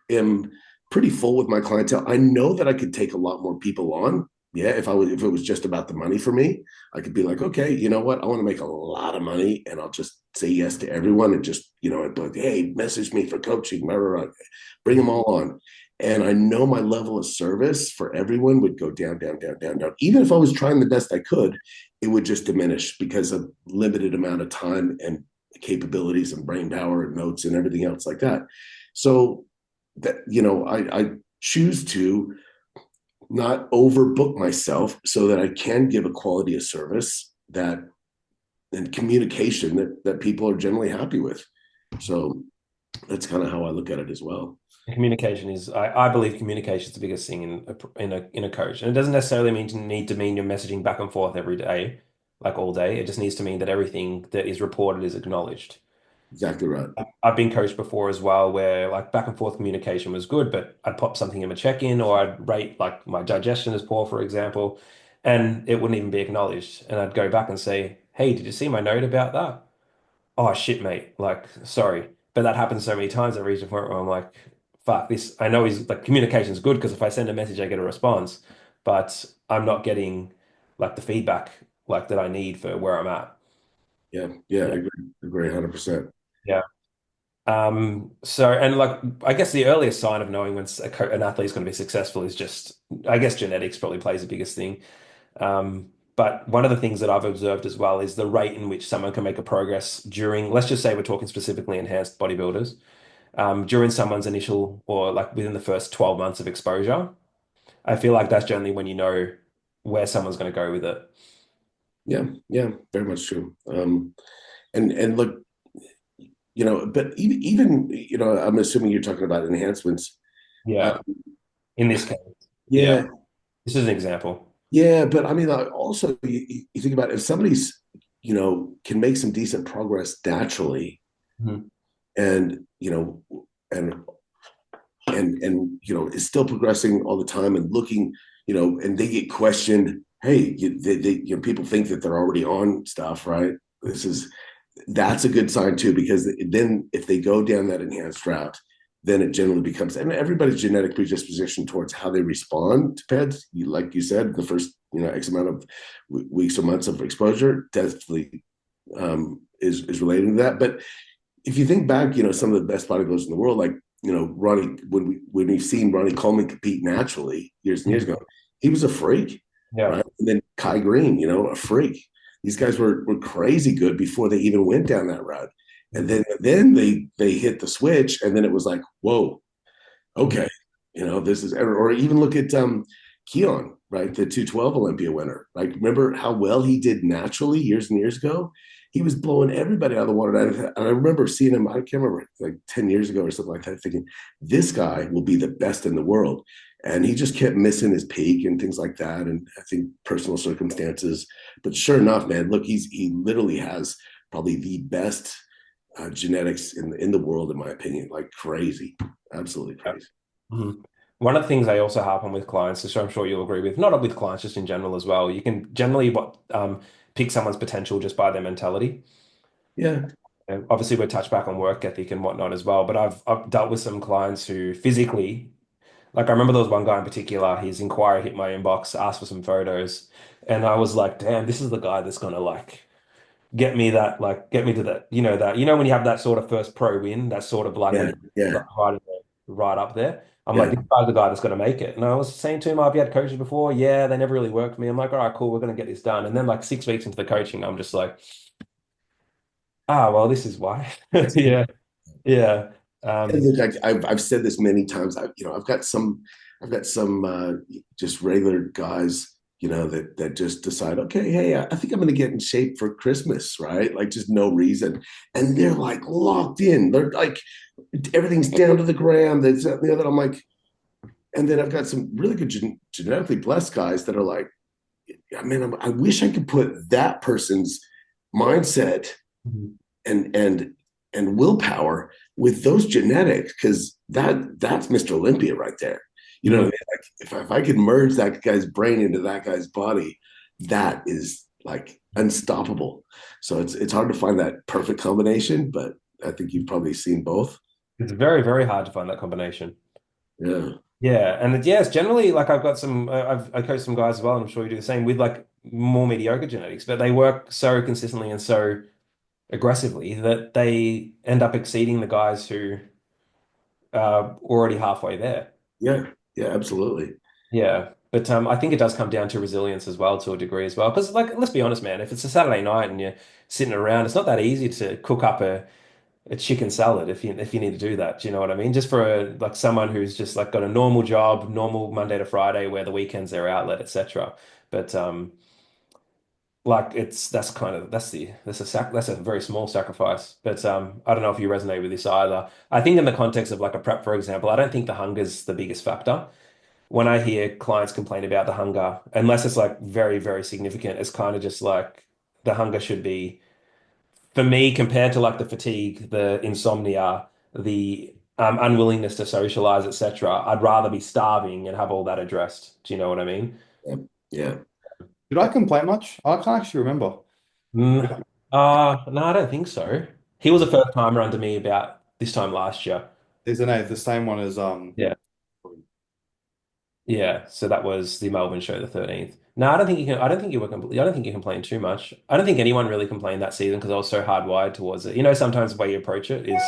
am pretty full with my clientele. I know that I could take a lot more people on. Yeah, if it was just about the money for me, I could be like, okay, you know what? I want to make a lot of money, and I'll just say yes to everyone, and just I'd be like, hey, message me for coaching, blah, blah, blah. Bring them all on. And I know my level of service for everyone would go down, down, down, down, down. Even if I was trying the best I could, it would just diminish because of limited amount of time and capabilities and brain power and notes and everything else like that. So that I choose to not overbook myself so that I can give a quality of service that and communication that people are generally happy with. So that's kind of how I look at it as well. Communication is, I believe communication is the biggest thing in a coach. And it doesn't necessarily need to mean you're messaging back and forth every day, like all day. It just needs to mean that everything that is reported is acknowledged. Exactly right. I've been coached before as well, where like back and forth communication was good, but I'd pop something in my check-in or I'd rate like my digestion as poor, for example, and it wouldn't even be acknowledged. And I'd go back and say, "Hey, did you see my note about that?" Oh shit, mate. Like, sorry. But that happens so many times. I reach a point where I'm like, fuck this. I know he's like communication's good because if I send a message, I get a response, but I'm not getting like the feedback like that I need for where I'm at. Yeah, yeah, Yeah. agree 100%. Yeah. So, and like, I guess the earliest sign of knowing when an athlete's going to be successful is just, I guess genetics probably plays the biggest thing. But one of the things that I've observed as well is the rate in which someone can make a progress during, let's just say we're talking specifically enhanced bodybuilders, during someone's initial or like within the first 12 months of exposure. I feel like that's generally when you know where someone's going to go with it. Yeah, yeah, very much true. And look, but even I'm assuming you're talking about enhancements. Uh, Yeah, in this case. Yeah. Yeah, This is an example. yeah, but I mean, also you think about it, if somebody's, can make some decent progress naturally, Mhm. and and is still progressing all the time and looking, and they get questioned. Hey, people think that they're already on stuff, right? That's a good sign too, because then if they go down that enhanced route, then it generally becomes, and everybody's genetic predisposition towards how they respond to PEDs, like you said, the first X amount of weeks or months of exposure definitely is relating to that. But if you think back, some of the best bodybuilders in the world, like Ronnie, when we've seen Ronnie Coleman compete naturally years and years ago, he was a freak, Yeah. right? And then Kai Green, a freak. These guys were crazy good before they even went down that route, and then they hit the switch, and then it was like, whoa, okay, this is, or even look at Keon, right? The 212 Olympia winner. Like, remember how well he did naturally years and years ago? He was blowing everybody out of the water. And I remember seeing him, I can't remember, like 10 years ago or something like that, thinking, this guy will be the best in the world. And he just kept missing his peak and things like that. And I think personal circumstances. But sure enough, man, look, he literally has probably the best genetics in the world, in my opinion. Like crazy, absolutely crazy. Mhm. One of the things I also harp on with clients, which I'm sure you'll agree with, not with clients, just in general as well, you can generally pick someone's potential just by their mentality. Yeah, And obviously, we're touched back on work ethic and whatnot as well. But I've dealt with some clients who physically, like I remember there was one guy in particular, his inquiry hit my inbox, asked for some photos, and I was like, damn, this is the guy that's gonna like get me to that, when you have that sort of first pro win, that's sort of like when yeah, you're yeah, right up there. I'm like, yeah. this guy's the guy that's going to make it. And I was saying to him, I've had coaches before. Yeah, they never really worked for me. I'm like, all right, cool. We're going to get this done. And then like 6 weeks into the coaching, I'm just like, well, this is why. That's it. Yeah. Yeah. And Um, look, I've said this many times. I've got some just regular guys, that just decide, okay, hey, I think I'm going to get in shape for Christmas, right? Like just no reason, and they're like locked in. They're like everything's down to the gram. That's that, and the other. I'm like, and then I've got some really good genetically blessed guys that are like, I mean, I wish I could put that person's mindset Mhm. and willpower with those genetics, because that's Mr. Olympia right there. You know what I Mhm. mean? Like if I could merge that guy's brain into that guy's body, that is like unstoppable. So it's hard to find that perfect combination, but I think you've probably seen both. It's very, very hard to find that combination. Yeah. Yeah. And it's generally like I've got I coach some guys as well, and I'm sure you do the same with like more mediocre genetics, but they work so consistently and so aggressively that they end up exceeding the guys who are already halfway there. Yeah. Yeah, absolutely. Yeah. But I think it does come down to resilience as well to a degree as well. Because like let's be honest, man, if it's a Saturday night and you're sitting around, it's not that easy to cook up a chicken salad if you need to do that. Do you know what I mean? Just for like someone who's just like got a normal job, normal Monday to Friday, where the weekends their outlet, etc. But like it's that's a very small sacrifice. But I don't know if you resonate with this either. I think in the context of like a prep, for example, I don't think the hunger's the biggest factor. When I hear clients complain about the hunger, unless it's like very, very significant, it's kind of just like the hunger should be, for me, compared to like the fatigue, the insomnia, the unwillingness to socialize, etc. I'd rather be starving and have all that addressed. Do you know what I mean? Yeah. Yeah. Did I complain much? I can't actually remember. Mm, no, I don't think so. He was a first timer under me about this time last year. Isn't it the same one as Yeah. Yeah, so that was the Melbourne show, the 13th. No, I don't think you can. I don't think you were completely. I don't think you complained too much. I don't think anyone really complained that season because I was so hardwired towards it. Sometimes the way you approach it is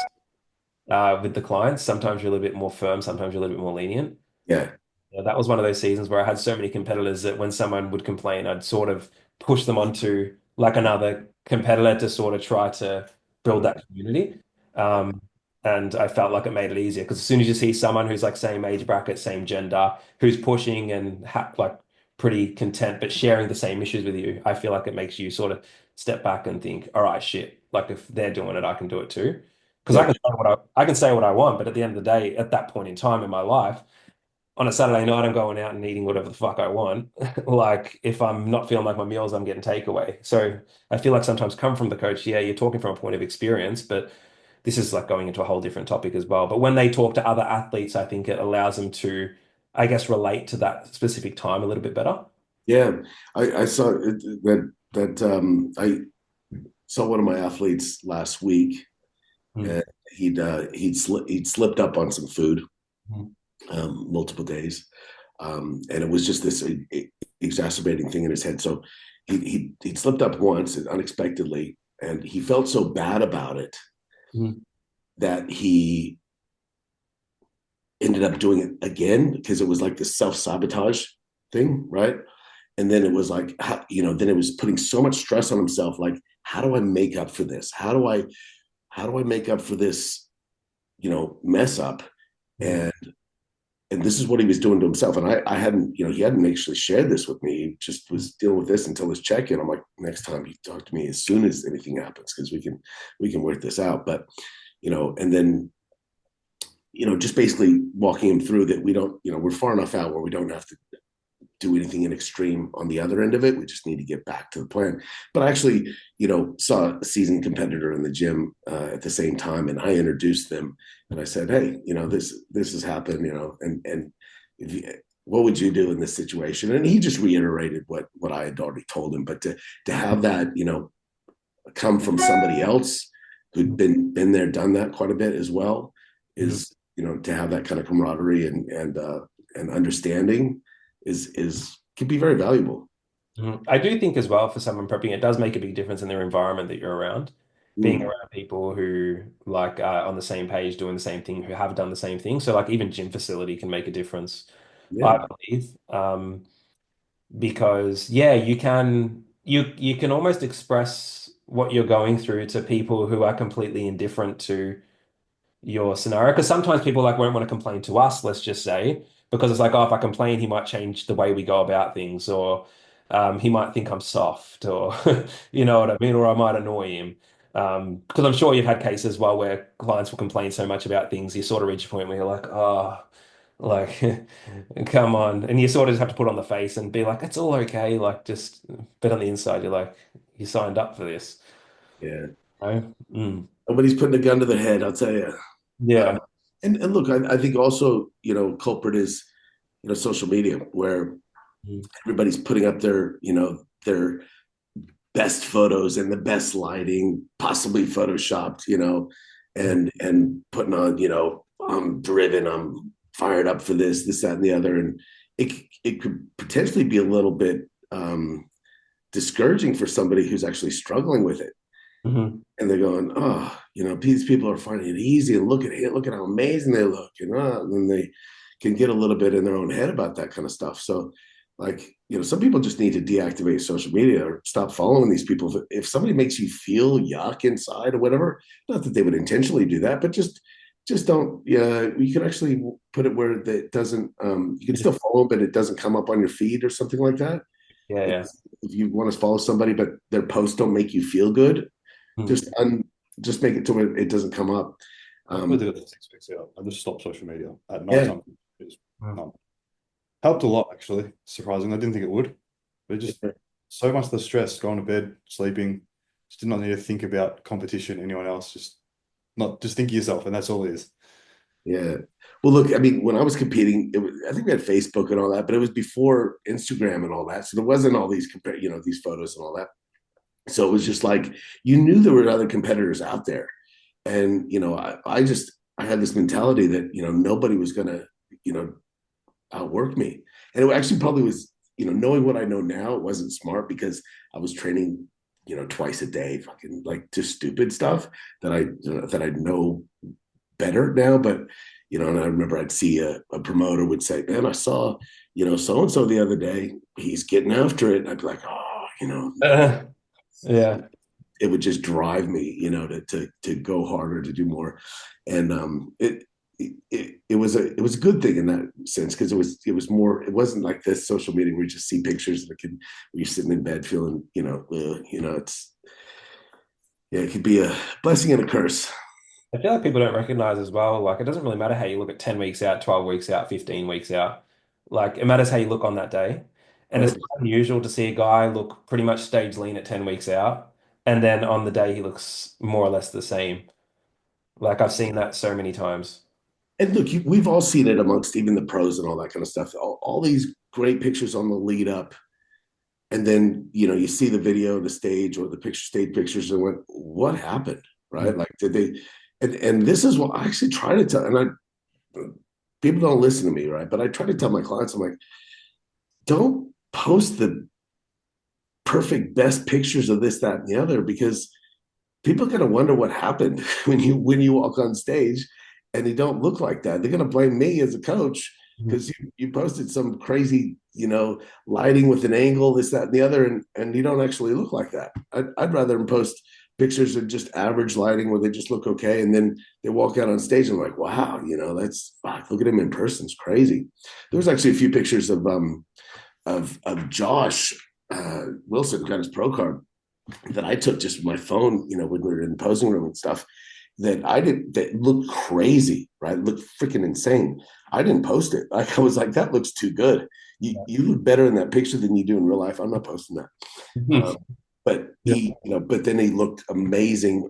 with the clients. Sometimes you're a little bit more firm. Sometimes you're a little bit more lenient. Yeah. Yeah, that was one of those seasons where I had so many competitors that when someone would complain, I'd sort of push them onto like another competitor to sort of try to build that community. Um, and I felt like it made it easier because as soon as you see someone who's like same age bracket, same gender, who's pushing and like pretty content, but sharing the same issues with you, I feel like it makes you sort of step back and think, all right, shit, like if they're doing it, I can do it too. Because Yeah. I can say what I want, but at the end of the day, at that point in time in my life, on a Saturday night, I'm going out and eating whatever the fuck I want. Like if I'm not feeling like my meals, I'm getting takeaway. So I feel like sometimes come from the coach, yeah, you're talking from a point of experience, but this is like going into a whole different topic as well. But when they talk to other athletes, I think it allows them to, I guess, relate to that specific time a little bit better. Yeah, I saw I saw one of my athletes last week, Mm. and he'd slipped up on some food Mm. multiple days, and it was just this exacerbating thing in his head. So he'd slipped up once unexpectedly, and he felt so bad about it Mm. that he ended up doing it again because it was like this self-sabotage thing, right? And then it was like, then it was putting so much stress on himself. Like, how do I make up for this? How do I make up for this, mess up? Mm. And this is what he was doing to himself. And I hadn't, he hadn't actually shared this with me. He just was dealing with this until his check-in. I'm like, next time you talk to me as soon as anything happens, because we can work this out. But, and then, just basically walking him through that we don't, we're far enough out where we don't have to do anything in extreme on the other end of it. We just need to get back to the plan. But I actually, saw a seasoned competitor in the gym at the same time, and I introduced them, and I said, "Hey, this has happened, and if you, what would you do in this situation?" And he just reiterated what I had already told him. But to have that, come from somebody else who'd been there, done that quite a bit as well, Mm. is to have that kind of camaraderie and understanding is can be very valuable. Mhm. I do think as well for someone prepping, it does make a big difference in their environment that you're around. Being Mm, around people who like are on the same page, doing the same thing, who have done the same thing. So like even gym facility can make a difference, I yeah, believe. Because yeah, you can almost express what you're going through to people who are completely indifferent to your scenario. Because sometimes people like won't want to complain to us, let's just say, because it's like, oh, if I complain, he might change the way we go about things, or he might think I'm soft, or you know what I mean, or I might annoy him. Because I'm sure you've had cases well where clients will complain so much about things, you sort of reach a point where you're like, oh, like, come on, and you sort of just have to put on the face and be like, it's all okay, like just, but on the inside, you're like, you signed up for this. yeah. No? Mm. Nobody's putting a gun to the head, I'll tell you. Yeah. And look, I think also culprit is social media, where Mm. everybody's putting up their best photos and the best lighting, possibly photoshopped, and putting on, I'm driven, I'm fired up for this, that, and the other. And it could potentially be a little bit discouraging for somebody who's actually struggling with it. Mhm. And they're going, oh, these people are finding it easy, and look at how amazing they look, and then they can get a little bit in their own head about that kind of stuff. So, like, some people just need to deactivate social media or stop following these people. If somebody makes you feel yuck inside or whatever, not that they would intentionally do that, but just don't. Yeah, you can actually put it where that doesn't. You can still follow, but it doesn't come up on your feed or something like that. Yeah, yeah. If you want to follow somebody, but their posts don't make you feel good, Mm. just just make it to where it doesn't come up. I probably Um, did it for 6 weeks out. I just stopped social media at night yeah, time. It's, Mm. helped a lot, actually. Surprisingly, I didn't think it would. But it just so much the stress, going to bed, sleeping, just did not need to think about competition, anyone else. Just think of yourself, and that's all it is. yeah. Well, look, I mean, when I was competing, I think we had Facebook and all that, but it was before Instagram and all that, so there wasn't all these these photos and all that. So it was just like you knew there were other competitors out there, and I had this mentality that nobody was gonna you know outwork me. And it actually probably was, knowing what I know now, it wasn't smart because I was training, twice a day, fucking like just stupid stuff that I know better now. But, and I remember I'd see a promoter would say, man, I saw, so and so the other day, he's getting after it. And I'd be like, oh, Yeah. it would just drive me, to go harder, to do more. And it was a good thing in that sense, because it was more, it wasn't like this social media where you just see pictures of a kid where you're sitting in bed feeling, it's, yeah, it could be a blessing and a curse. I feel like people don't recognize as well, like it doesn't really matter how you look at 10 weeks out, 12 weeks out, 15 weeks out. Like it matters how you look on that day. And Oh, it's unusual to see a guy look pretty much stage lean at 10 weeks out. And then on the day he looks more or less the same. Like I've seen that so many times. and look, we've all seen it amongst even the pros and all that kind of stuff. All these great pictures on the lead up, and then you see the video, the stage, or the stage pictures, and went, "What happened?" Right? Mm. Like, did they? And this is what I actually try to tell. And people don't listen to me, right? But I try to tell my clients, I'm like, don't post the perfect best pictures of this, that, and the other, because people are going to wonder what happened when you walk on stage and you don't look like that. They're going to blame me as a coach Mhm. because you posted some crazy, lighting with an angle, this, that, and the other, and you don't actually look like that. I'd rather them post pictures of just average lighting where they just look okay, and then they walk out on stage and like, wow, that's fuck, look at him in person, it's crazy. There was actually a few pictures of Josh Wilson got his pro card that I took just with my phone, when we were in the posing room and stuff, that I did that looked crazy, right? Looked freaking insane. I didn't post it. Like I was like, that looks too good. You look better in that picture than you do in real life. I'm not posting that. Mhm. But Yeah. but then he looked amazing,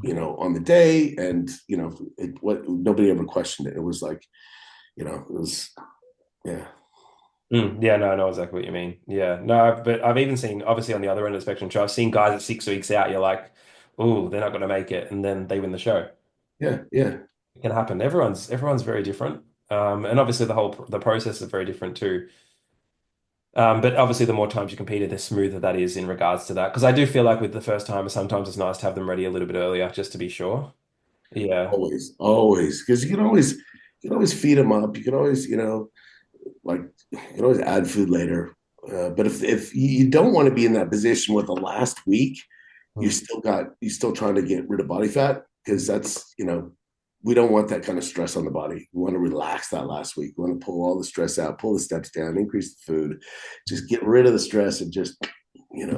on the day, and what nobody ever questioned it. It was like, it was, yeah. Yeah, no, I know exactly what you mean. Yeah, no, but I've even seen, obviously, on the other end of the spectrum, too, I've seen guys at 6 weeks out, you're like, oh, they're not going to make it. And then they win the show. Yeah, yeah. It can happen. Everyone's very different. And obviously, the process is very different, too. But obviously, the more times you compete, the smoother that is in regards to that. Because I do feel like with the first timer, sometimes it's nice to have them ready a little bit earlier just to be sure. Yeah. Always, always, because you can always feed them up. You can always, like you can always add food later. But if you don't want to be in that position with the last week, Mm. you're still trying to get rid of body fat, because that's, we don't want that kind of stress on the body. We want to relax that last week. We want to pull all the stress out, pull the steps down, increase the food, just get rid of the stress, and just, you know,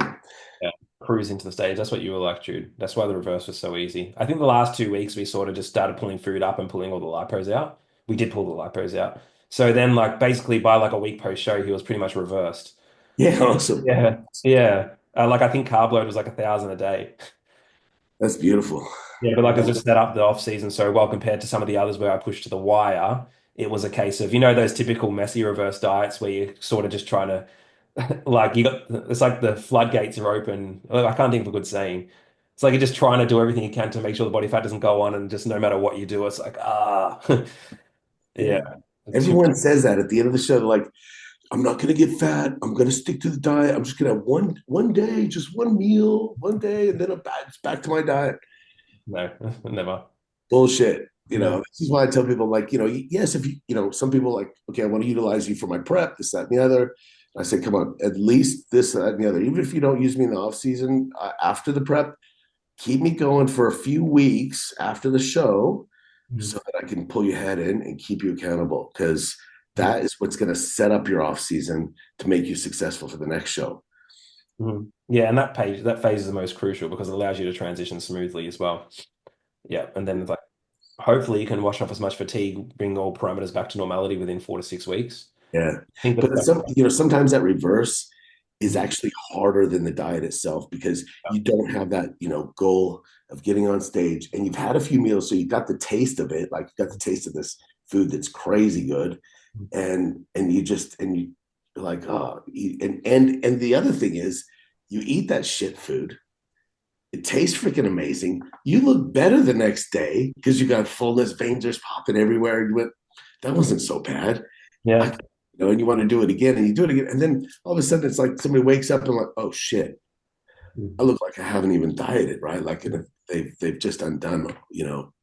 Yeah. Cruise into the stage. That's what you were like, Jude. That's why the reverse was so easy. I think the last 2 weeks we sort of just started pulling food up and pulling all the lipos out. We did pull the lipos out. So then, like, basically by like a week post show, he was pretty much reversed. yeah, awesome. Yeah. Yeah. Like I think carb load was like 1,000 a day. That's beautiful. Yeah, but like it's just set up the off season so well compared to some of the others where I pushed to the wire. It was a case of, those typical messy reverse diets where you're sort of just trying to like it's like the floodgates are open. I can't think of a good saying. It's like you're just trying to do everything you can to make sure the body fat doesn't go on, and just no matter what you do, it's like yeah, Yeah. it's too Everyone says that at the end of the show. They're like, I'm not going to get fat. I'm going to stick to the diet. I'm just going to have one day, just one meal, one day, and then it's back to my diet. no, never. Bullshit. Yeah. This is why I tell people, like, yes, if some people like, okay, I want to utilize you for my prep, this, that, and the other. I say, come on, at least this, that, and the other. Even if you don't use me in the off season, after the prep, keep me going for a few weeks after the show, Mhm. so that I can pull your head in and keep you accountable, because that is what's going to set up your off season to make you successful for the next show. Mhm. Yeah, and that phase is the most crucial because it allows you to transition smoothly as well. Yeah, and then like hopefully you can wash off as much fatigue, bring all parameters back to normality within 4 to 6 weeks. Yeah, I think but that sometimes that reverse is actually harder than the diet itself, because you don't have that goal of getting on stage, and you've had a few meals, so you've got the taste of it, like you got the taste of this food that's crazy good, and you're like, oh, and the other thing is, you eat that shit food, it tastes freaking amazing, you look better the next day because you got fullness, veins are popping everywhere, and you went, that wasn't so bad. I, yeah. and you want to do it again, and you do it again, and then all of a sudden it's like somebody wakes up and like, oh shit, I look like I haven't even dieted, right? Like, and they've just undone,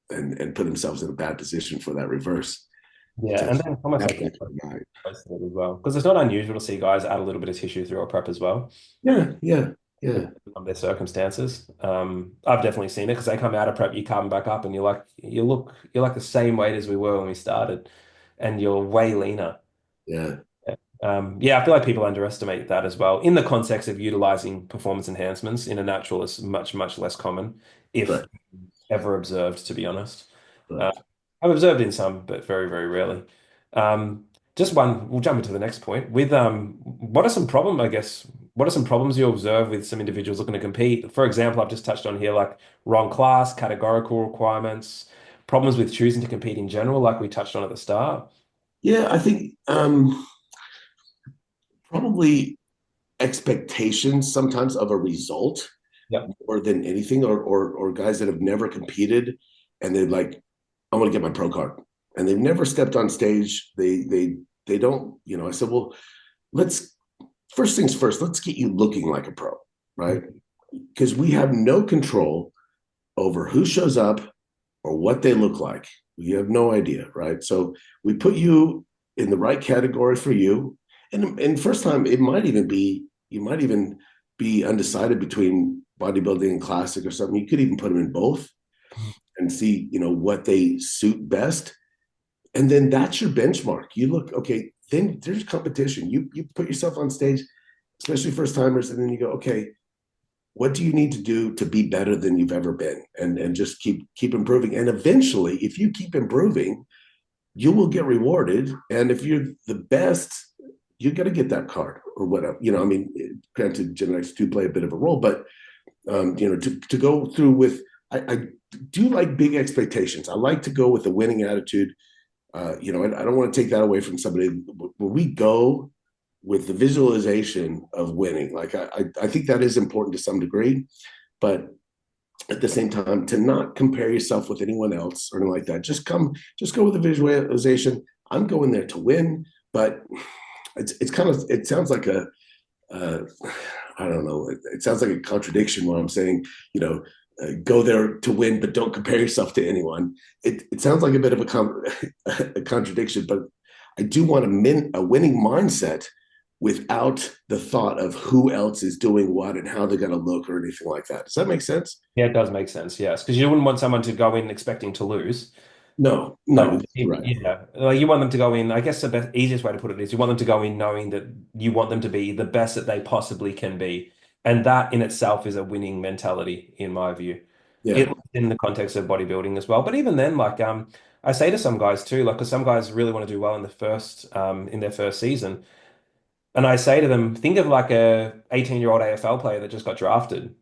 and put themselves in a bad position for that reverse. Yeah, and Just then almost never like that kind of guy. as well, because it's not unusual to see guys add a little bit of tissue through a prep as well, Yeah, yeah, yeah, depending on their circumstances. I've definitely seen it because they come out of prep, you come back up, and you're like the same weight as we were when we started, and you're way leaner. yeah. Yeah, I feel like people underestimate that as well. In the context of utilizing performance enhancements in a natural is much, much less common, if Right, ever observed, to be honest. Uh, right. I've observed in some, but very, very rarely. Um, Just one, we'll jump into the next point with what are some problem, I guess, what are some problems you observe with some individuals looking to compete? For example, I've just touched on here like wrong class, categorical requirements, problems with choosing to compete in general, like we touched on at the start. Yeah, I think probably expectations sometimes of a result Yep. more than anything, or guys that have never competed and they're like, I want to get my pro card, and they've never stepped on stage. They don't, you know. I said, well, let's first things first. Let's get you looking like a pro, right? Because we have no control over who shows up or what they look like. We have no idea, right? So we put you in the right category for you. And first time, it might even be, you might even be undecided between bodybuilding and classic or something. You could even put them in both and see, you know, what they suit best. And then that's your benchmark. You look, okay, then there's competition. You put yourself on stage, especially first timers, and then you go, okay, what do you need to do to be better than you've ever been, and just keep improving, and eventually if you keep improving you will get rewarded, and if you're the best you're going to get that card or whatever, you know. I mean, granted genetics do play a bit of a role, but you know, to go through with, I do like big expectations. I like to go with a winning attitude. You know, I don't want to take that away from somebody. When we go with the visualization of winning, like I think that is important to some degree, but at the same time, to not compare yourself with anyone else or anything like that. Just go with the visualization. I'm going there to win, but it's kind of, it sounds like a uh, I don't know. It sounds like a contradiction when I'm saying, you know, go there to win, but don't compare yourself to anyone. It sounds like a bit of a contradiction, but I do want a winning mindset without the thought of who else is doing what and how they're going to look or anything like that. Does that make sense? Yeah, it does make sense. Yes, because you wouldn't want someone to go in expecting to lose. No, Like, no, right. yeah, like you want them to go in. I guess the best, easiest way to put it is you want them to go in knowing that you want them to be the best that they possibly can be, and that in itself is a winning mentality, in my view. It Yeah. in the context of bodybuilding as well. But even then, like I say to some guys too, like because some guys really want to do well in the first in their first season, and I say to them, think of like a 18-year-old AFL player that just got drafted.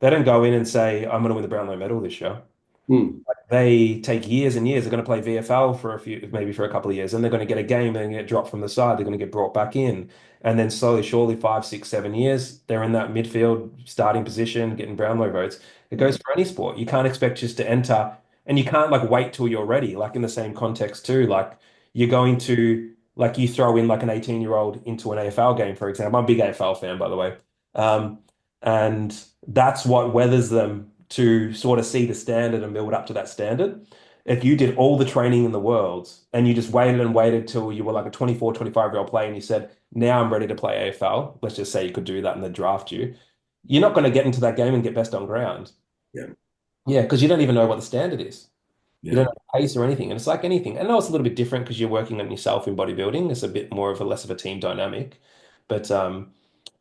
They don't go in and say, I'm going to win the Brownlow medal this year. Hmm. They take years and years. They're going to play VFL for a few, maybe for a couple of years, and they're going to get a game, and get dropped from the side. They're going to get brought back in, and then slowly, surely, 5, 6, 7 years, they're in that midfield starting position, getting Brownlow votes. It goes for any sport. You can't expect just to enter, and you can't like wait till you're ready. Like in the same context too, like you're going to like you throw in like an 18-year-old into an AFL game, for example. I'm a big AFL fan, by the way. Um, and that's what weathers them to sort of see the standard and build up to that standard. If you did all the training in the world and you just waited and waited till you were like a 24, 25-year-old player and you said, now I'm ready to play AFL, let's just say you could do that and they draft you, you're not going to get into that game and get best on ground. Yeah. Yeah, because you don't even know what the standard is. You Yeah. don't know the pace or anything. And it's like anything. I know it's a little bit different because you're working on yourself in bodybuilding. It's a bit more of a less of a team dynamic. But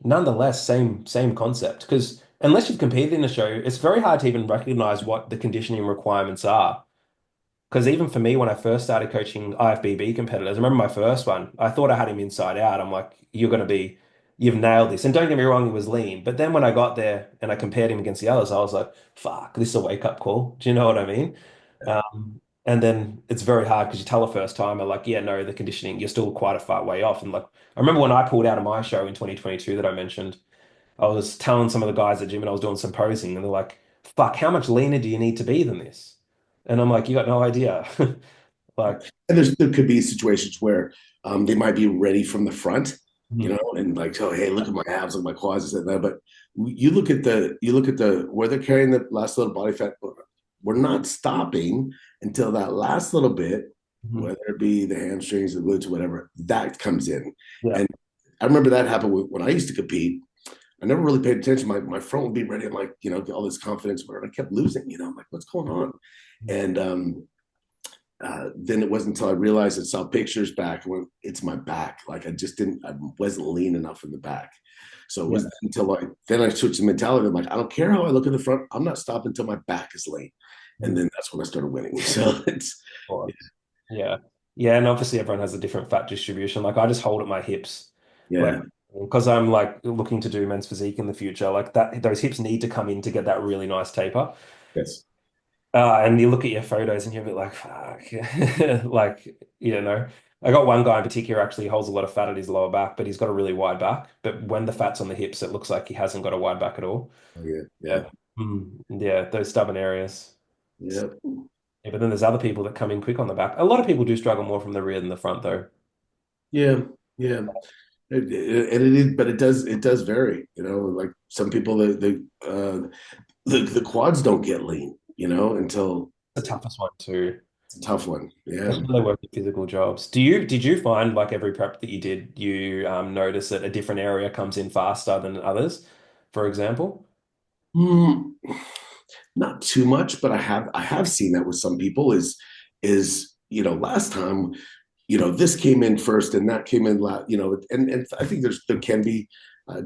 nonetheless, same concept. Because unless you've competed in a show, it's very hard to even recognize what the conditioning requirements are. Because even for me, when I first started coaching IFBB competitors, I remember my first one, I thought I had him inside out. I'm like, you've nailed this. And don't get me wrong, he was lean. But then when I got there and I compared him against the others, I was like, fuck, this is a wake-up call. Do you know what I mean? And then it's very hard because you tell a first timer, like, yeah, no, the conditioning, you're still quite a far way off. And like, I remember when I pulled out of my show in 2022 that I mentioned, I was telling some of the guys at the gym and I was doing some posing, and they're like, fuck, how much leaner do you need to be than this? And I'm like, you got no idea. Like, And there could be situations where they might be ready from the front, you mhm, know, and like, oh, hey, look at my abs, look at my quads, and that. But you look at the where they're carrying the last little body fat. We're not stopping until that last little bit, mhm. whether it be the hamstrings, the glutes, whatever, that comes in. Yeah. And I remember that happened when I used to compete. I never really paid attention. My front would be ready. I'm like, you know, all this confidence, whatever. I kept losing, you know, I'm like, what's going on? And then it wasn't until I realized and saw pictures back when it's my back. Like I wasn't lean enough in the back. So it Yeah. was until I switched the mentality. I'm like, I don't care how I look in the front. I'm not stopping until my back is lean. And Mhm. then that's when I started winning. So it's, Or- Yeah. Yeah, and obviously everyone has a different fat distribution. Like I just hold at my hips, like Yeah. because I'm like looking to do men's physique in the future. Like that, those hips need to come in to get that really nice taper. Yes. And you look at your photos and you're a bit like, fuck, like I got one guy in particular actually holds a lot of fat at his lower back, but he's got a really wide back. But when the fat's on the hips, it looks like he hasn't got a wide back at all. Oh, yeah. Yeah. Yeah, yeah, those stubborn areas. Yeah. Yeah, but then there's other people that come in quick on the back. A lot of people do struggle more from the rear than the front, though. Yeah. Yeah. And it is, but it does vary. Like some people, the quads don't get lean, until The toughest one too. it's a tough one. Yeah. Especially when they work in physical jobs. Did you find like every prep that you did, you notice that a different area comes in faster than others, for example? Mm, not too much, but I have seen that with some people is last time, this came in first and that came in last, and I think there can be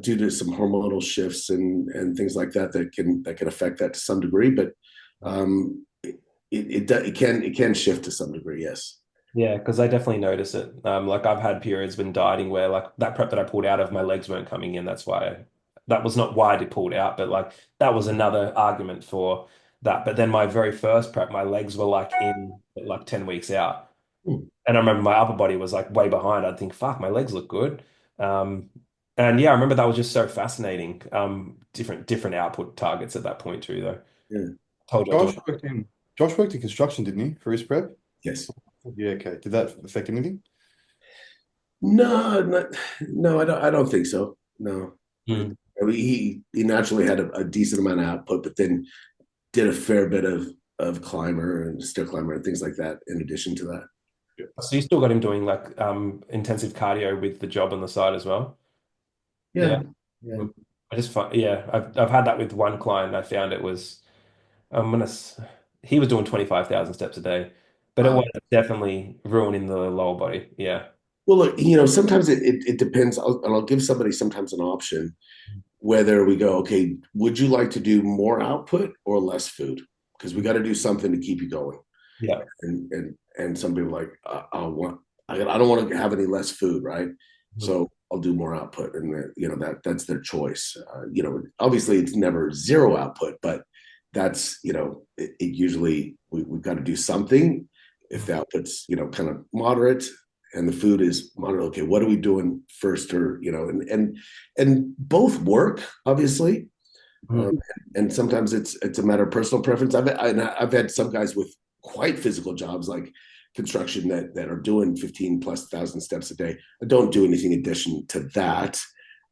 due to some hormonal shifts and things like that can affect that to some degree, but it can shift to some degree. Yes. Yeah, because I definitely notice it. Like I've had periods when dieting where like that prep that I pulled out of, my legs weren't coming in. That was not why I pulled out, but like that was another argument for that. But then my very first prep, my legs were like in like 10 weeks out. Hmm. And I remember my upper body was like way behind. I'd think, fuck, my legs look good. Um, and yeah, I remember that was just so fascinating. Different output targets at that point too, though. Yeah. Told you I do Josh worked in Josh worked in construction, didn't he, for his prep? Yes. Yeah, okay. Did that affect anything? No, no, I don't think so. No. it. I mean, he naturally had a decent amount of output, but then did a fair bit of climber and stair climber and things like that in addition to that. So you still got him doing like intensive cardio with the job on the side as well? Yeah. Yeah. Yeah. Mm. I just find, yeah, I've had that with one client. I found it was I'm gonna s- he was doing 25,000 steps a day, but it Wow. was definitely ruining the lower body. Yeah. Well, look, sometimes it depends. I'll give somebody sometimes an option whether we go, okay, would you like to do more output or less food? Because we got to do something to keep you going. Yeah. And some people are like, I don't want to have any less food, right? Mhm. So I'll do more output, and that's their choice. Obviously it's never zero output, but that's it usually we've got to do something. If the output's kind of moderate and the food is moderate, okay, what are we doing first? Or and both work, obviously. Mhm. um, and sometimes it's a matter of personal preference. I've had some guys with quite physical jobs like construction that are doing 15 plus thousand steps a day. I don't do anything in addition to that.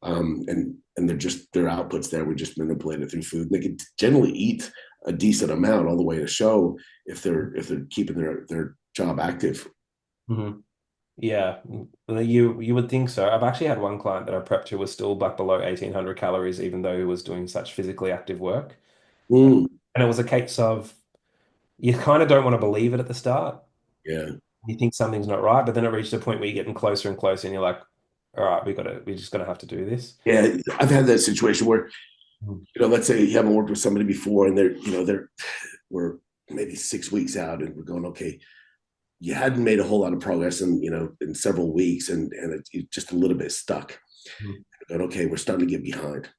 And their outputs there, we just manipulate it through food. They can generally eat a decent amount all the way to show if they're keeping their job active. Mhm. Yeah, you would think so. I've actually had one client that I prepped who was still back below 1,800 calories, even though he was doing such physically active work. Mm, And it was a case of you kind of don't want to believe it at the start. yeah. You think something's not right, but then it reaches a point where you're getting closer and closer, and you're like, all right, we're just gonna have to do this. Yeah, I've had that situation where, Mm. let's say you haven't worked with somebody before and we're maybe 6 weeks out and we're going, okay, you hadn't made a whole lot of progress in several weeks and it's just a little bit stuck. Mhm. Going, okay, we're starting to get behind.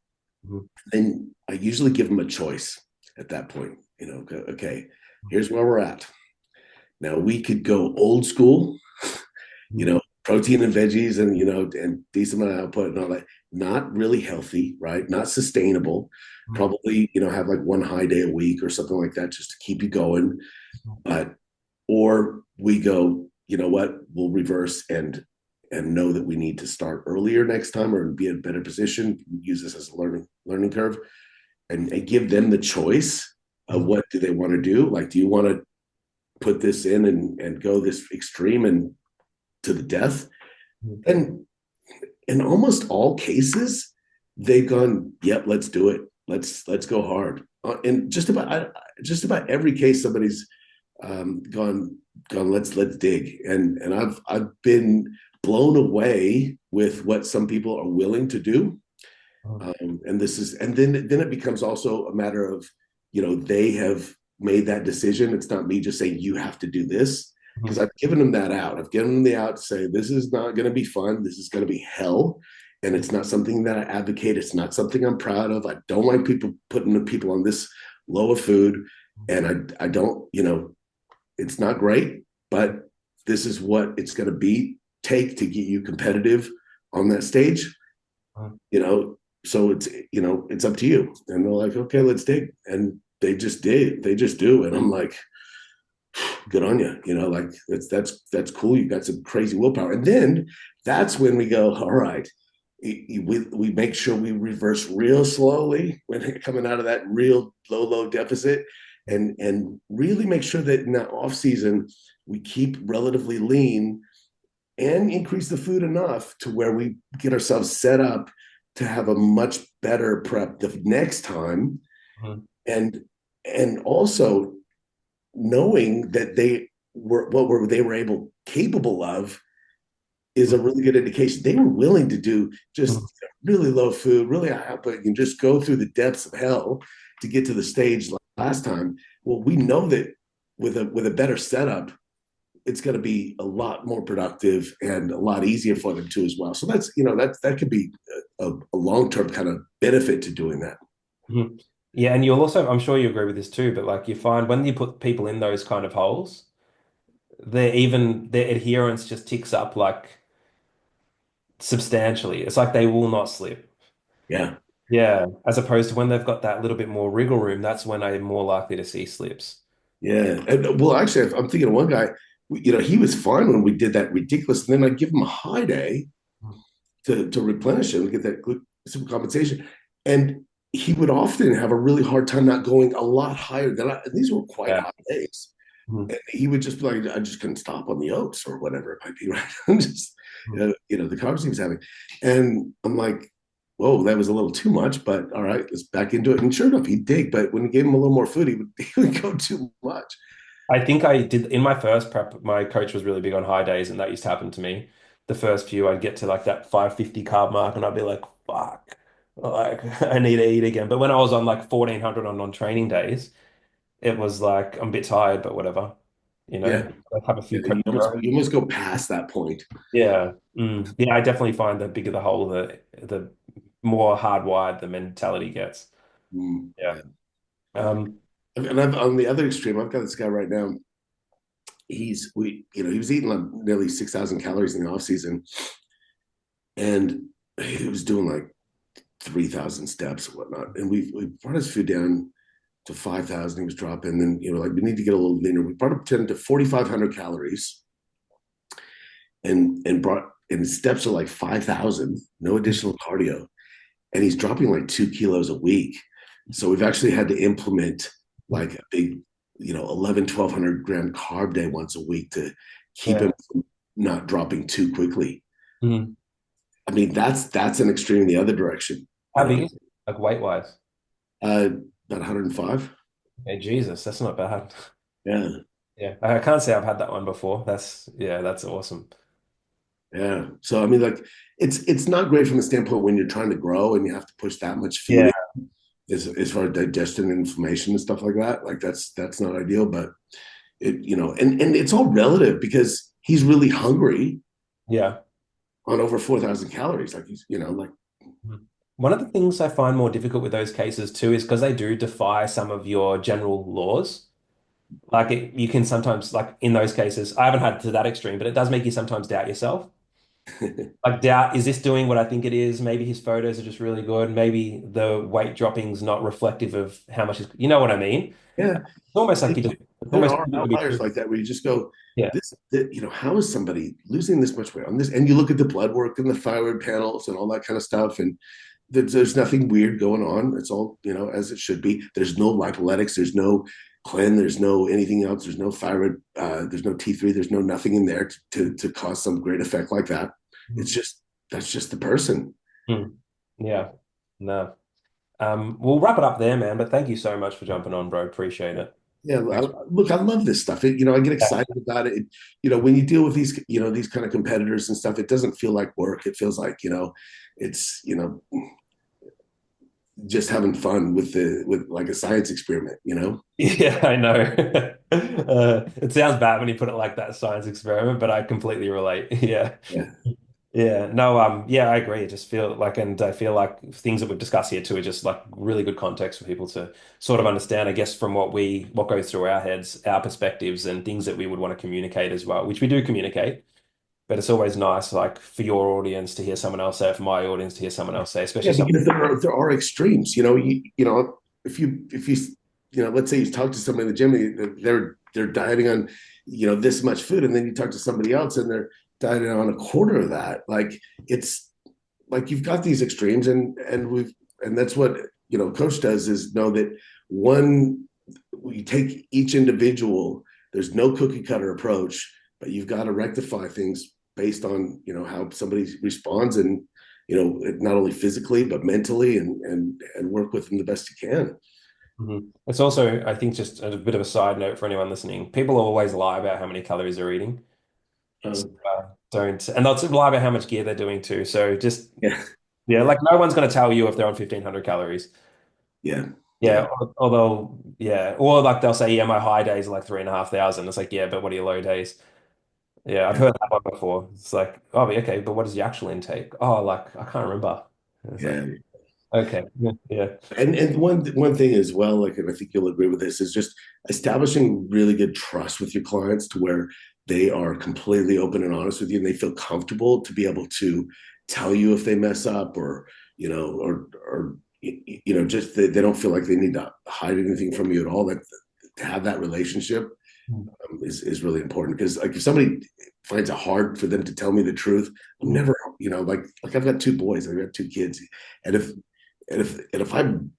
Mhm. Then I usually give them a choice at that point. Okay, here's where we're at. Now we could go old school, Mhm. protein and veggies and decent amount of output and all that. Not really healthy, right? Not sustainable. Probably, have like one high day a week or something like that just to keep you going. But or we go, you know what, we'll reverse and know that we need to start earlier next time or be in a better position, use this as a learning curve and give them the choice of Mhm. what do they want to do. Like, do you want to put this in and go this extreme and to the death? Mhm. And in almost all cases, they've gone, yep, let's do it. Let's go hard. And just about every case, somebody's gone. Let's dig. And I've been blown away with what some people are willing to do. Mhm. And then it becomes also a matter of they have made that decision. It's not me just saying you have to do this. because I've given them that out. I've given them the out to say, this is not going to be fun. This is going to be hell. And it's not something that I advocate. It's not something I'm proud of. I don't like people putting the people on this low of food. And I don't, it's not great, but this is what it's going to take to get you competitive on that stage, so it's up to you. And they're like, okay, let's dig. And they just do. And I'm like, good on you. Like that's cool. You got some crazy willpower. And then that's when we go, all right, we make sure we reverse real slowly when they're coming out of that real low deficit, and really make sure that in that off season we keep relatively lean and increase the food enough to where we get ourselves set up to have a much better prep the next time. And also knowing that they were capable of is a really good indication. They were willing to do just really low food, really high output, and just go through the depths of hell to get to the stage last time. Well, we know that with a better setup, it's going to be a lot more productive and a lot easier for them too as well. So that could be a long-term kind of benefit to doing that. Yeah, and you'll also, I'm sure you agree with this too, but like you find when you put people in those kind of holes, their adherence just ticks up like substantially. It's like they will not slip. Yeah. Yeah, as opposed to when they've got that little bit more wriggle room, that's when I'm more likely to see slips. Yeah. And well, actually, I'm thinking of one guy, he was fine when we did that ridiculous. And then I'd give him a high day to replenish him, get that glucose compensation. And he would often have a really hard time not going a lot higher than and these were quite high days. And he would just be like, I just couldn't stop on the oats or whatever it might be, right? I'm just, the conversation he was having. And I'm like, whoa, that was a little too much, but all right, let's back into it. And sure enough, he'd dig, but when we gave him a little more food, he would go too much. I think I did in my first prep, my coach was really big on high days, and that used to happen to me. The first few, I'd get to like that 550 carb mark, and I'd be like, fuck, like I need to eat again. But when I was on like 1400 on non-training days, it was like I'm a bit tired, but whatever, Yeah. I'd have a few You almost go past that point. Yeah. Yeah, I definitely find the bigger the hole, the more hardwired the mentality gets. Yeah. Yeah. And I've on the other extreme, I've got this guy right now. He was eating like nearly 6,000 calories in the off season, and he was doing like 3,000 steps and whatnot. And we brought his food down to 5,000. He was dropping, and like we need to get a little leaner. We brought him to 4,500 calories, and his steps are like 5,000, no additional cardio, and he's dropping like 2 kilos a week. So we've actually had to implement like a big 1,100 gram carb day once a week to keep him from not dropping too quickly. I mean, that's an extreme in the other direction. How big is it? Like weight wise? About 105. Hey, Jesus, that's not bad. Yeah. Yeah. I can't say I've had that one before. That's awesome. Yeah. So I mean, like it's not great from the standpoint when you're trying to grow and you have to push that much food Yeah. as far as digestion and inflammation and stuff like that. Like that's not ideal, but and it's all relative because he's really hungry. Yeah. On over 4,000 calories. Like he's, like. One of the things I find more difficult with those cases too is because they do defy some of your general laws. Like you can sometimes, like in those cases, I haven't had to that extreme, but it does make you sometimes doubt yourself. Like doubt, is this doing what I think it is? Maybe his photos are just really good. Maybe the weight dropping's not reflective of how much is, you know what I mean? Yeah. It's almost like it's There almost are too good to be outliers true. like that where you just go, Yeah. how is somebody losing this much weight on this? And you look at the blood work and the thyroid panels and all that kind of stuff, and there's nothing weird going on. It's all as it should be. There's no lipoletics. There's no clen. There's no anything else. There's no thyroid. There's no T3. There's no nothing in there to cause some great effect like that. It's just that's just the person. Yeah. No. We'll wrap it up there, man. But thank you so much for jumping on, bro. Appreciate it. Yeah, look, I love this stuff. I get excited about it. When you deal with these kind of competitors and stuff, it doesn't feel like work. It feels like, it's, just having fun with like a science experiment, you know? Yeah, I know. It sounds bad when you put it like that, science experiment, but I completely relate. Yeah. Yeah. Yeah. No, yeah, I agree. I just feel like, and I feel like things that we've discussed here too are just like really good context for people to sort of understand, I guess, from what goes through our heads, our perspectives, and things that we would want to communicate as well, which we do communicate. But it's always nice, like for your audience to hear someone else say it, for my audience to hear someone else say, Yeah, especially someone. because there are extremes. You know, if you let's say you talk to somebody in the gym, they're dieting on, this much food, and then you talk to somebody else and they're dieting on a quarter of that. Like it's like you've got these extremes, and that's what coach does is know that one you take each individual. There's no cookie cutter approach, but you've got to rectify things based on how somebody responds, and not only physically but mentally, and work with them the best you can. Mhm. It's also, I think, just a bit of a side note for anyone listening. People always lie about how many calories they're eating. So, Um, don't, and they'll lie about how much gear they're doing too. So just, yeah, yeah, like no one's going to tell you if they're on 1,500 calories. yeah, yeah, Yeah, although, yeah, or like they'll say, yeah, my high days are like 3,500. It's like, yeah, but what are your low days? Yeah, I've yeah, heard that one before. It's like, oh, okay, but what is the actual intake? Oh, like I can't remember. And it's like, yeah. okay, yeah, yeah, And one thing as well, like, and I think you'll agree with this, is just establishing really good trust with your clients to where they are completely open and honest with you, and they feel comfortable to be able to tell you if they mess up, or just they don't feel like they need to hide anything from you at all. That to have that relationship is really important, because like if somebody finds it hard for them to tell me the truth, I'm never, like I've got two boys, I've got two kids, and if I'm,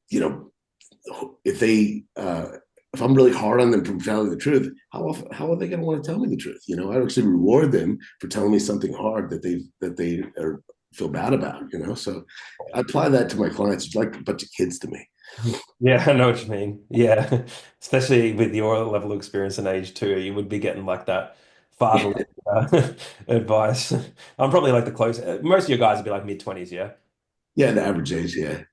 if they if I'm really hard on them for telling the truth, how are they going to want to tell me the truth? I actually reward them for telling me something hard that they are feel bad about. So I apply that to my clients. It's like a bunch of kids to me. yeah. I know what you mean. Yeah, especially with your level of experience and age too, you would be getting like that fatherly advice. I'm probably like the close. Most of your guys would be like mid 20s, yeah. Yeah, the average age. Yeah,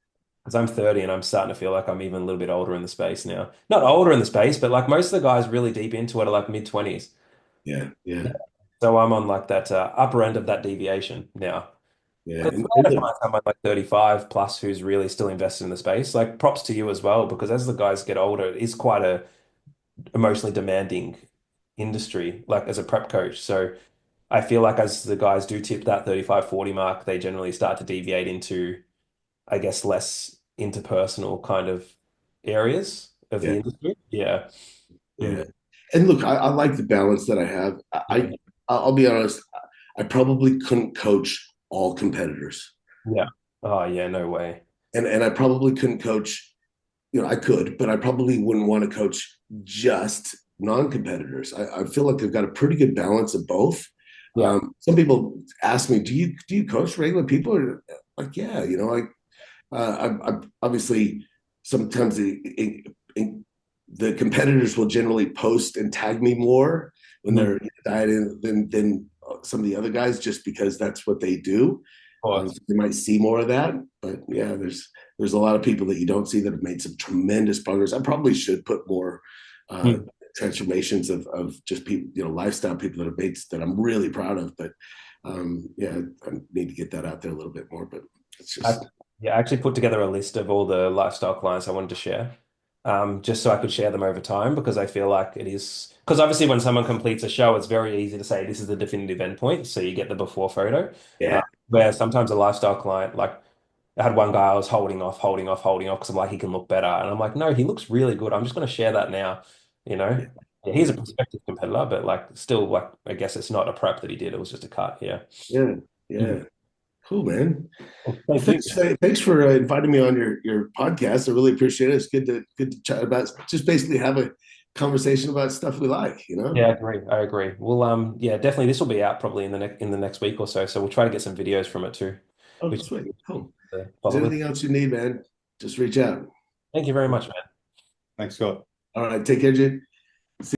Because I'm 30 and I'm starting to feel like I'm even a little bit older in the space now. Not older in the space, but like most of the guys really deep into it are like mid 20s. yeah, yeah, So I'm on like that upper end of that deviation now. yeah. But it's And rare to find someone like 35 plus who's really still invested in the space. Like props to you as well, because as the guys get older, it is quite a emotionally demanding industry, like as a prep coach. So I feel like as the guys do tip that 35, 40 mark, they generally start to deviate into, I guess, less interpersonal kind of areas of yeah, the industry. Yeah. Mm. yeah. And look, I like the balance that I have. Yeah. I'll be honest. I probably couldn't coach all competitors, Yeah. Oh, yeah, no way. and I probably couldn't coach. I could, but I probably wouldn't want to coach just non-competitors. I feel like I've got a pretty good balance of both. Yeah. Some people ask me, "Do you coach regular people?" Or, like, yeah, I obviously sometimes the competitors will generally post and tag me more when Mhm. they're dieting than some of the other guys, just because that's what they do. Of So course. you might see more of that, but yeah, there's a lot of people that you don't see that have made some tremendous progress. I probably should put more uh, Mm. transformations of just people, lifestyle people that have made that I'm really proud of. But yeah, I need to get that out there a little bit more. But it's I, just yeah, I actually put together a list of all the lifestyle clients I wanted to share, just so I could share them over time because I feel like it is because obviously when someone completes a show, it's very easy to say this is the definitive endpoint, so you get the before photo. yeah, Where sometimes a lifestyle client, like I had one guy I was holding off because I'm like he can look better, and I'm like no, he looks really good. I'm just going to share that now, you know. yeah, Yeah, he's a prospective competitor, but like still, like I guess it's not a prep that he did; it was just a cut. Yeah. yeah, Mhm. yeah. Cool, man. Well, Well, thank you. thanks for inviting me on your podcast. I really appreciate it. It's good to chat about, just basically have a conversation about stuff we like. Yeah, I agree. I agree. Well, yeah, definitely this will be out probably in the next week or so. So we'll try to get some videos from it too, Oh, which sweet. Cool. Is follow there with. anything else you need, man? Just reach out. Thank you very much, man. Thanks, Scott. All right. Take care, Jim.